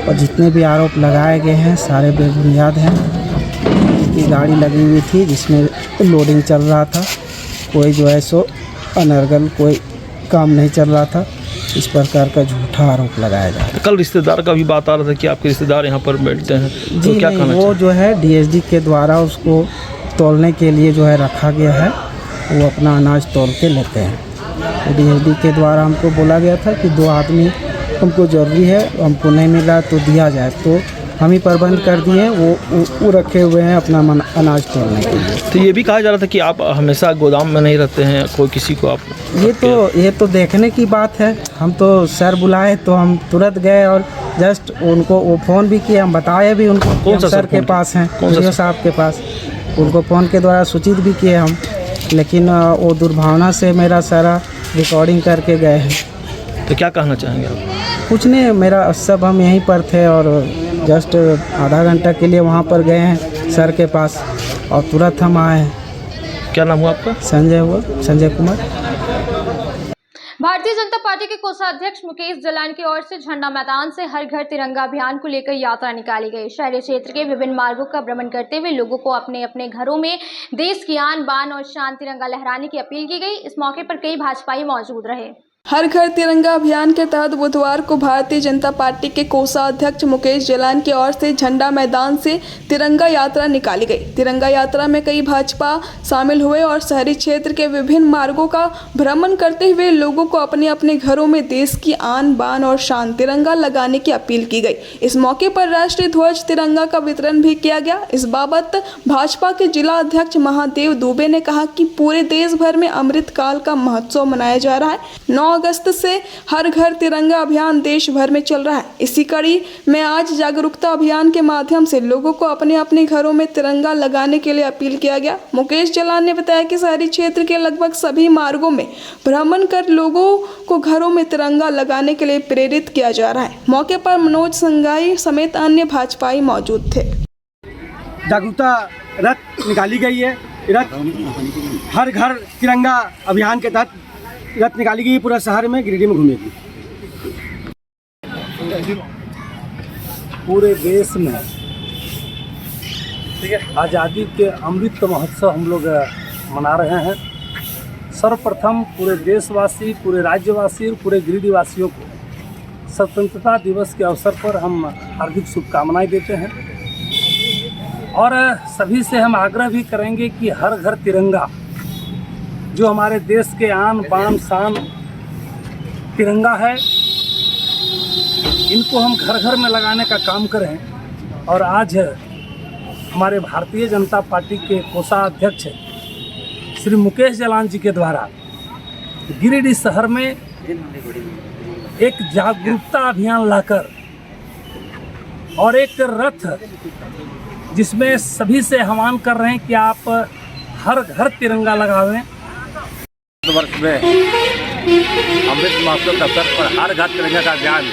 और जितने भी आरोप लगाए गए हैं सारे बेबुनियाद हैं। की गाड़ी लगी हुई थी जिसमें लोडिंग चल रहा था, कोई जो है सो अनर्गल कोई काम नहीं चल रहा था, इस प्रकार का झूठा आरोप लगाया जा रहा है। कल रिश्तेदार का भी बात आ रहा था कि आपके रिश्तेदार यहाँ पर बैठते हैं, जी तो क्या कहना वो जो है DSD के द्वारा उसको तोलने के लिए जो है रखा गया है, वो अपना अनाज तोल के लेते हैं। तो DSD के द्वारा हमको बोला गया था कि 2 आदमी हमको ज़रूरी है, हमको नहीं मिला तो दिया जाए, तो हम ही प्रबंध कर दिए, वो रखे हुए हैं अपना अनाज तोड़ने के लिए। तो ये भी कहा जा रहा था कि आप हमेशा गोदाम में नहीं रहते हैं, कोई किसी को आप ये तो देखने की बात है। हम तो सर बुलाए तो हम तुरंत गए और जस्ट उनको वो फ़ोन भी किए, हम बताए भी उनको कौन सा सर के पास हैं, DO साहब के पास, उनको फ़ोन के द्वारा सूचित भी किए हम, लेकिन वो दुर्भावना से मेरा सारा रिकॉर्डिंग करके गए हैं। तो क्या कहना चाहेंगे आप? कुछ नहीं, मेरा सब हम यहीं पर थे और जस्ट आधा घंटा के लिए वहाँ पर गए हैं सर के पास और तुरंत हम आए हैं। क्या नाम हुआ आपका? संजय कुमार। भारतीय जनता पार्टी के कोषाध्यक्ष मुकेश जलान की ओर से झंडा मैदान से हर घर तिरंगा अभियान को लेकर यात्रा निकाली गई। शहरी क्षेत्र के विभिन्न मार्गों का भ्रमण करते हुए लोगों को अपने अपने घरों में देश की आन बान और शान तिरंगा लहराने की अपील की गई। इस मौके पर कई भाजपाई मौजूद रहे। हर घर तिरंगा अभियान के तहत बुधवार को भारतीय जनता पार्टी के कोषाध्यक्ष मुकेश जलान की ओर से झंडा मैदान से तिरंगा यात्रा निकाली गई। तिरंगा यात्रा में कई भाजपा शामिल हुए और शहरी क्षेत्र के विभिन्न मार्गों का भ्रमण करते हुए लोगों को अपने अपने घरों में देश की आन बान और शान तिरंगा लगाने की अपील की गई। इस मौके पर राष्ट्रीय ध्वज तिरंगा का वितरण भी किया गया। इस बाबत भाजपा के जिला अध्यक्ष महादेव दुबे ने कहा कि पूरे देश भर में अमृत काल का महोत्सव मनाया जा रहा है। 9 अगस्त से हर घर तिरंगा अभियान देश भर में चल रहा है। इसी कड़ी में आज जागरूकता अभियान के माध्यम से लोगों को अपने अपने घरों में तिरंगा लगाने के लिए अपील किया गया। मुकेश जलान ने बताया कि शहरी क्षेत्र के लगभग सभी मार्गों में भ्रमण कर लोगों को घरों में तिरंगा लगाने के लिए प्रेरित किया जा रहा है। मौके पर मनोज संगाई समेत अन्य भाजपाई मौजूद थे। जागरूकता रथ निकाली गई है। रथ हर घर तिरंगा अभियान के तहत रथ निकाली गई, पूरा शहर में गिरिडीह में घूमेगी। पूरे देश में आज़ादी के अमृत महोत्सव हम लोग मना रहे हैं। सर्वप्रथम पूरे देशवासी, पूरे राज्यवासी और पूरे गिरिडीह वासियों को स्वतंत्रता दिवस के अवसर पर हम हार्दिक शुभकामनाएं देते हैं और सभी से हम आग्रह भी करेंगे कि हर घर तिरंगा, जो हमारे देश के आन बान शान तिरंगा है, इनको हम घर घर में लगाने का काम करें। और आज हमारे भारतीय जनता पार्टी के कोषाध्यक्ष श्री मुकेश जलान जी के द्वारा गिरिडीह शहर में एक जागरूकता अभियान लाकर और एक रथ जिसमें सभी से आह्वान कर रहे हैं कि आप हर घर तिरंगा लगावें। वर्ष में अमृत महोत्सव के अवसर पर हर घर तिरंगा का अभियान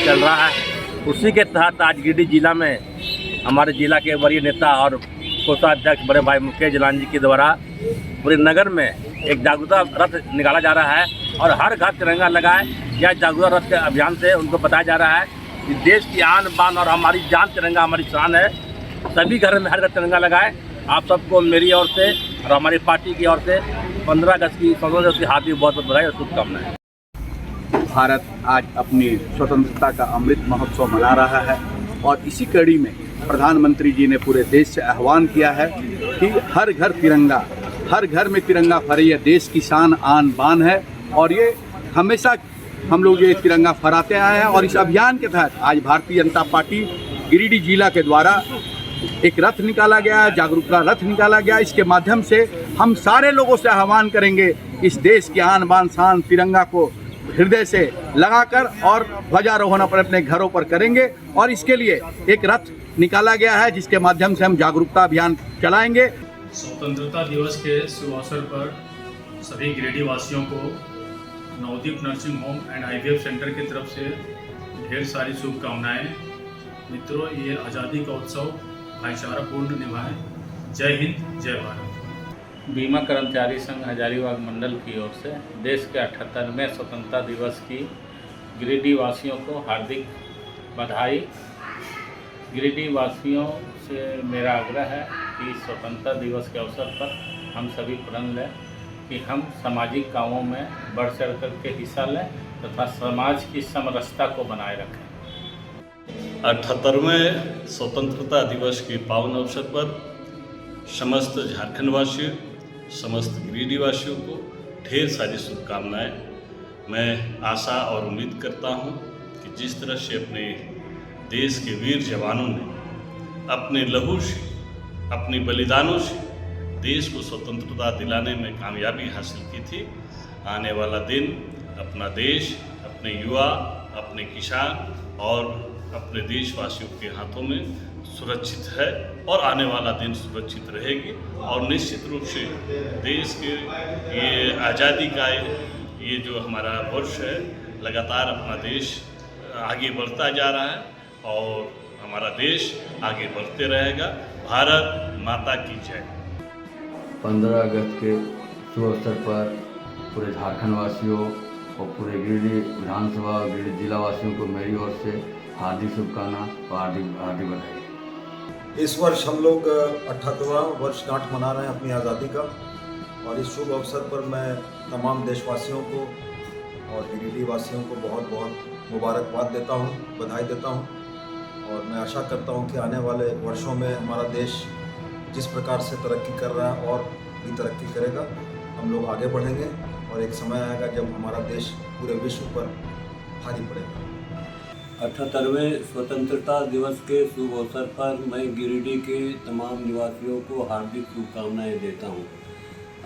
चल रहा है। उसी के तहत आज गिरिडीह जिला में हमारे जिला के वरीय नेता और कोषाध्यक्ष बड़े भाई मुकेश जलान जी के द्वारा पूरे नगर में एक जागरूकता रथ निकाला जा रहा है और हर घर तिरंगा लगाए। यह जागरूकता रथ के अभियान से उनको बताया जा रहा है कि देश की आन बान और हमारी जान तिरंगा हमारी शान है। सभी घर में हर घर तिरंगा लगाए। आप सबको मेरी ओर से और हमारी पार्टी की ओर से 15 अगस्त की स्वतंत्रता दिवस की हार्दिक बहुत बहुत बधाई और शुभकामनाएं। भारत आज अपनी स्वतंत्रता का अमृत महोत्सव मना रहा है और इसी कड़ी में प्रधानमंत्री जी ने पूरे देश से आह्वान किया है कि हर घर तिरंगा, हर घर में तिरंगा फहरे। यह देश की शान आन बान है और ये हमेशा हम लोग ये तिरंगा फहराते आए हैं। और इस अभियान के तहत आज भारतीय जनता पार्टी गिरिडीह जिला के द्वारा एक रथ निकाला गया, जागरूकता रथ निकाला गया। इसके माध्यम से हम सारे लोगों से आह्वान करेंगे इस देश की आन बान शान तिरंगा को हृदय से लगाकर और ध्वजारोहण अपने घरों पर करेंगे। और इसके लिए एक रथ निकाला गया है जिसके माध्यम से हम जागरूकता अभियान चलाएंगे। स्वतंत्रता दिवस के शुभ अवसर पर सभी गिरिडीह वासियों को Navdeep nursing home and IVF centre की तरफ से ढेर सारी शुभकामनाएं। मित्रों, ये आज़ादी का उत्सव भाईचारापूर्ण निभाएं। जय हिंद, जय भारत। बीमा कर्मचारी संघ हजारीबाग मंडल की ओर से देश के 78वें स्वतंत्रता दिवस की गिरिडीह वासियों को हार्दिक बधाई। गिरिडीह वासियों से मेरा आग्रह है कि स्वतंत्रता दिवस के अवसर पर हम सभी प्रण लें कि हम सामाजिक कामों में बढ़ चढ़ कर के हिस्सा लें तथा समाज की समरसता को बनाए रखें। 78वें स्वतंत्रता दिवस के पावन अवसर पर समस्त झारखंड वासियों, समस्त गिरिडीह वासियों को ढेर सारी शुभकामनाएं। मैं आशा और उम्मीद करता हूं कि जिस तरह से अपने देश के वीर जवानों ने अपने लहू से, अपने बलिदानों से देश को स्वतंत्रता दिलाने में कामयाबी हासिल की थी, आने वाला दिन अपना देश, अपने युवा, अपने किसान और अपने देशवासियों के हाथों में सुरक्षित है और आने वाला दिन सुरक्षित रहेगी। और निश्चित रूप से देश के ये आज़ादी का ये जो हमारा वर्ष है, लगातार अपना देश आगे बढ़ता जा रहा है और हमारा देश आगे बढ़ते रहेगा। भारत माता की जय। 15 अगस्त के शुभ अवसर पर पूरे झारखंड वासियों और पूरे गिरिडीह विधानसभा और गिरिडीह जिला वासियों को मेरी ओर से हार्दिक शुभकामना और हार्दिक बधाई। इस वर्ष हम लोग 78वां वर्षगांठ मना रहे हैं अपनी आज़ादी का, और इस शुभ अवसर पर मैं तमाम देशवासियों को और गिरिडीह वासियों को बहुत बहुत मुबारकबाद देता हूं, बधाई देता हूं। और मैं आशा करता हूं कि आने वाले वर्षों में हमारा देश जिस प्रकार से तरक्की कर रहा है और भी तरक्की करेगा। हम लोग आगे बढ़ेंगे और एक समय आएगा जब हमारा देश पूरे विश्व पर भारी पड़ेगा। 78वें स्वतंत्रता दिवस के शुभ अवसर पर मैं गिरिडीह के तमाम निवासियों को हार्दिक शुभकामनाएं देता हूं।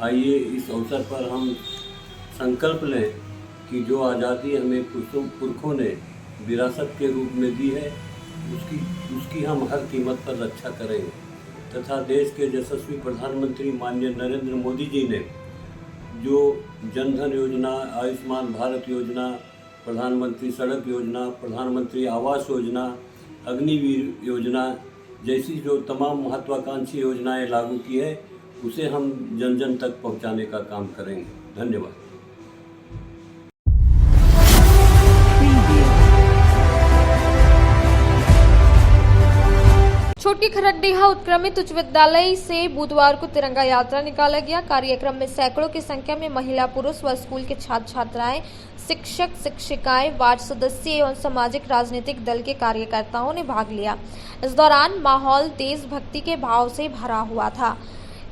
आइए इस अवसर पर हम संकल्प लें कि जो आज़ादी हमें पुरखों ने विरासत के रूप में दी है उसकी हम हर कीमत पर रक्षा करेंगे तथा देश के यशस्वी प्रधानमंत्री माननीय नरेंद्र मोदी जी ने जो जनधन योजना, आयुष्मान भारत योजना, प्रधानमंत्री सड़क योजना, प्रधानमंत्री आवास योजना, अग्निवीर योजना जैसी जो तमाम महत्वाकांक्षी योजनाएं लागू की है उसे हम जन जन तक पहुंचाने का काम करेंगे। धन्यवाद। छोटी खरकडीहा उत्क्रमित उच्च विद्यालय से बुधवार को तिरंगा यात्रा निकाला गया। कार्यक्रम में सैकड़ों की संख्या में महिला, पुरुष व स्कूल के छात्र छात्राएं, शिक्षक शिक्षिकाएं, वार्ड सदस्य एवं सामाजिक राजनीतिक दल के कार्यकर्ताओं ने भाग लिया। इस दौरान माहौल देशभक्ति के भाव से भरा हुआ था।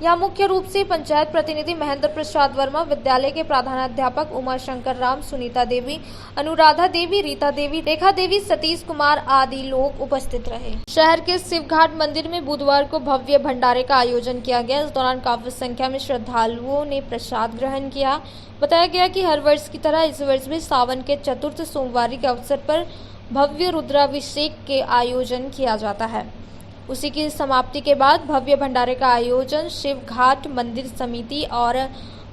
यहाँ मुख्य रूप से पंचायत प्रतिनिधि महेंद्र प्रसाद वर्मा, विद्यालय के प्रधानाध्यापक उमा शंकर राम, सुनीता देवी, अनुराधा देवी, रीता देवी, रेखा देवी, सतीश कुमार आदि लोग उपस्थित रहे। शहर के शिवघाट मंदिर में बुधवार को भव्य भंडारे का आयोजन किया गया। इस दौरान काफी संख्या में श्रद्धालुओं ने प्रसाद ग्रहण किया। बताया गया कि हर वर्ष की तरह इस वर्ष भी सावन के चतुर्थ सोमवार के अवसर पर भव्य रुद्राभिषेक के आयोजन किया जाता है। उसी की समाप्ति के बाद भव्य भंडारे का आयोजन शिवघाट मंदिर समिति और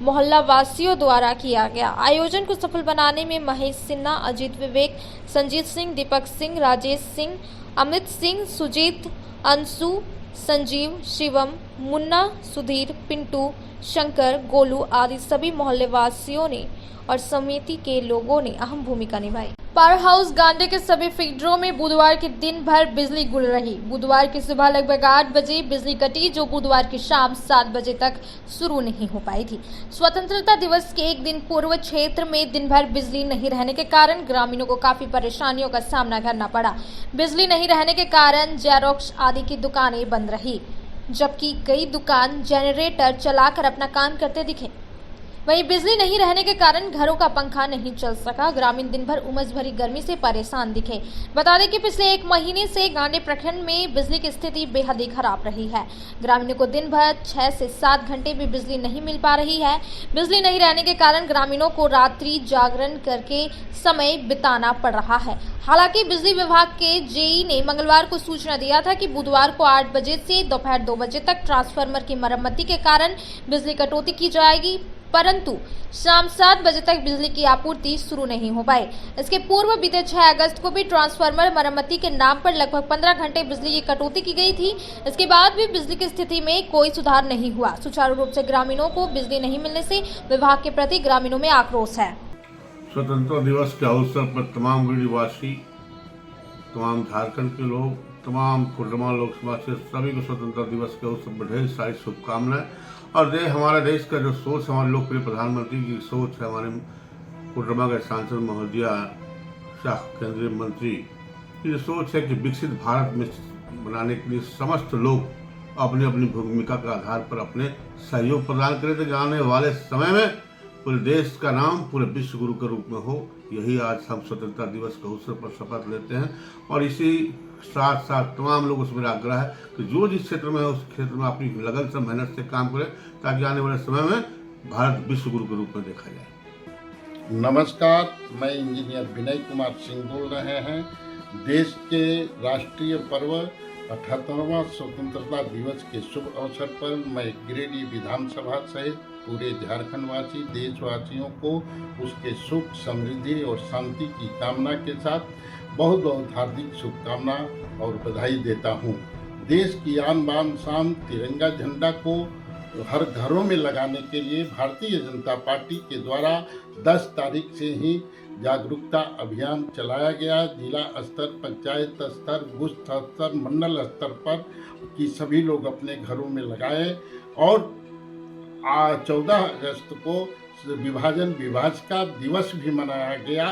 मोहल्ला वासियों द्वारा किया गया। आयोजन को सफल बनाने में महेश सिन्हा, अजीत विवेक, संजीत सिंह, दीपक सिंह, राजेश सिंह, अमित सिंह, सुजीत, अंशु, संजीव, शिवम, मुन्ना, सुधीर, पिंटू, शंकर, गोलू आदि सभी मोहल्ले वासियों ने और समिति के लोगों ने अहम भूमिका निभाई। पावर हाउस गांडे के सभी फीडरों में बुधवार के दिन भर बिजली गुल रही। बुधवार की सुबह लगभग 8 बजे बिजली कटी, जो बुधवार की शाम 7 बजे तक शुरू नहीं हो पाई थी। स्वतंत्रता दिवस के एक दिन पूर्व क्षेत्र में दिन भर बिजली नहीं रहने के कारण ग्रामीणों को काफी परेशानियों का सामना करना पड़ा। बिजली नहीं रहने के कारण जेरोक्स आदि की दुकानें बंद रही, जबकि कई दुकान जनरेटर चलाकर अपना काम करते दिखे। वहीं बिजली नहीं रहने के कारण घरों का पंखा नहीं चल सका। ग्रामीण दिन भर उमस भरी गर्मी से परेशान दिखे। बता दें कि पिछले 1 महीने से गांडे प्रखंड में बिजली की स्थिति बेहद ही खराब रही है। ग्रामीणों को दिन भर 6 से 7 घंटे भी बिजली नहीं मिल पा रही है। बिजली नहीं रहने के कारण ग्रामीणों को रात्रि जागरण करके समय बिताना पड़ रहा है। हालांकि बिजली विभाग के जेई ने मंगलवार को सूचना दिया था कि बुधवार को 8 बजे से दोपहर 2 बजे तक ट्रांसफार्मर की मरम्मति के कारण बिजली कटौती की जाएगी, परंतु शाम 7 बजे तक बिजली की आपूर्ति शुरू नहीं हो पाई। इसके पूर्व बीते 6 अगस्त को भी ट्रांसफार्मर मरम्मति के नाम पर लगभग 15 घंटे बिजली की कटौती की गई थी। इसके बाद भी बिजली की स्थिति में कोई सुधार नहीं हुआ। सुचारू रूप से ग्रामीणों को बिजली नहीं मिलने से विभाग के प्रति ग्रामीणों में आक्रोश है। स्वतंत्रता दिवस के अवसर पर तमाम गिरिडीहवासी, तमाम झारखंड के लोग, तमाम कोडरमा लोकसभा से सभी को स्वतंत्रता दिवस के अवसर पर ढेर सारी शुभकामनाएं। और हमारा देश का जो सोच, हमारे लोकप्रिय प्रधानमंत्री की सोच है, हमारे कोडरमा के सांसद महोदया, शाह केंद्रीय मंत्री की जो सोच है कि विकसित भारत में बनाने के लिए समस्त लोग अपनी अपनी भूमिका के आधार पर अपने सहयोग प्रदान करें, तो आने वाले समय में पूरे देश का नाम पूरे विश्व गुरु के रूप में हो। यही आज हम स्वतंत्रता दिवस के अवसर पर शपथ लेते हैं। और इसी साथ साथ तमाम लोगों से मेरा आग्रह है कि जो जिस क्षेत्र में है उस क्षेत्र में अपनी लगन से, मेहनत से काम करें, ताकि आने वाले समय में भारत विश्व गुरु के रूप में देखा जाए। नमस्कार, मैं इंजीनियर विनय कुमार सिंह बोल रहे हैं। देश के राष्ट्रीय पर्व 78वां स्वतंत्रता दिवस के शुभ अवसर पर मैं गिरिडीह विधानसभा सहित पूरे झारखंडवासी देशवासियों को उसके सुख, समृद्धि और शांति की कामना के साथ बहुत बहुत हार्दिक शुभकामना और बधाई देता हूँ। देश की आन बान शान तिरंगा झंडा को हर घरों में लगाने के लिए भारतीय जनता पार्टी के द्वारा 10 तारीख से ही जागरूकता अभियान चलाया गया। जिला स्तर, पंचायत स्तर, बूथ स्तर, मंडल स्तर पर कि सभी लोग अपने घरों में लगाए। और 14 अगस्त को विभाजन विभाजिका दिवस भी मनाया गया।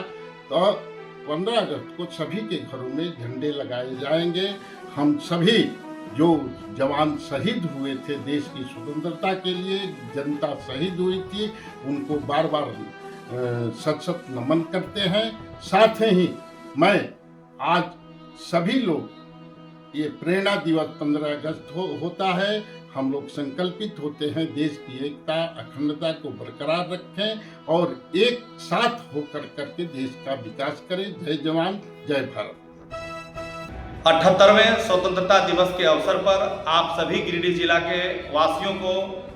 तो 15 अगस्त को सभी के घरों में झंडे लगाए जाएंगे। हम सभी जो जवान शहीद हुए थे देश की स्वतंत्रता के लिए, जनता शहीद हुई थी, उनको बार बार सत सत नमन करते हैं। साथ ही मैं आज सभी लोग ये प्रेरणा दिवस 15 अगस्त होता है, हम लोग संकल्पित होते हैं देश की एकता अखंडता को बरकरार रखें और एक साथ होकर करके देश का विकास करें। जय जवान जय भारत। 78वें स्वतंत्रता दिवस के अवसर पर आप सभी गिरिडीह जिला के वासियों को,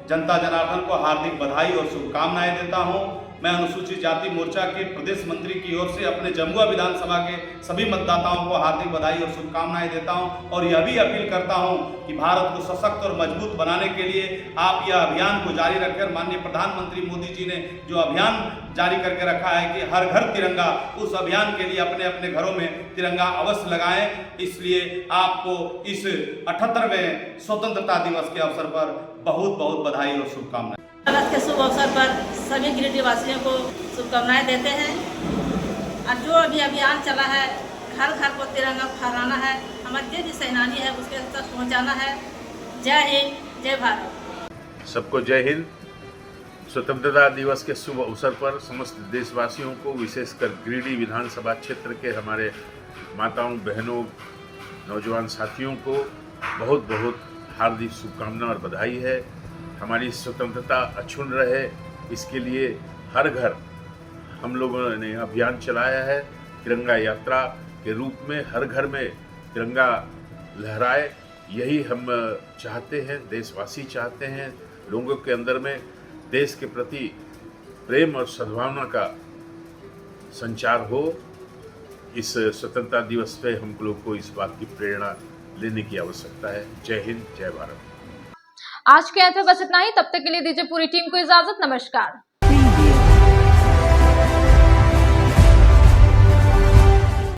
जनता जनार्दन को हार्दिक बधाई और शुभकामनाएं देता हूं। मैं अनुसूचित जाति मोर्चा के प्रदेश मंत्री की ओर से अपने जमुआ विधानसभा के सभी मतदाताओं को हार्दिक बधाई और शुभकामनाएं देता हूं और यह भी अपील करता हूं कि भारत को सशक्त और मजबूत बनाने के लिए आप यह अभियान को जारी रखकर, माननीय प्रधानमंत्री मोदी जी ने जो अभियान जारी करके रखा है कि हर घर तिरंगा, उस अभियान के लिए अपने अपने घरों में तिरंगा अवश्य लगाएं। इसलिए आपको इस 78वें स्वतंत्रता दिवस के अवसर पर बहुत बहुत बधाई और शुभकामनाएं। अगस्त के शुभ अवसर पर सभी गिरिडीह वासियों को शुभकामनाएं देते हैं। और जो अभी अभियान चला है, घर घर को तिरंगा फहराना है, हमारे जो सेनानी है उसके तक पहुंचाना है। जय हिंद जय भारत। सबको जय हिंद। स्वतंत्रता दिवस के शुभ अवसर पर समस्त देशवासियों को, विशेषकर गिरिडीह विधानसभा क्षेत्र के हमारे माताओं, बहनों, नौजवान साथियों को बहुत बहुत हार्दिक शुभकामना और बधाई है। हमारी स्वतंत्रता अक्षुण्ण रहे, इसके लिए हर घर हम लोगों ने अभियान चलाया है। तिरंगा यात्रा के रूप में हर घर में तिरंगा लहराए, यही हम चाहते हैं, देशवासी चाहते हैं। लोगों के अंदर में देश के प्रति प्रेम और सद्भावना का संचार हो। इस स्वतंत्रता दिवस पे हम लोग को इस बात की प्रेरणा लेने की आवश्यकता है। जय हिंद जय भारत। आज के अंत में बस इतना ही। तब तक के लिए दीजिए पूरी टीम को इजाजत। नमस्कार।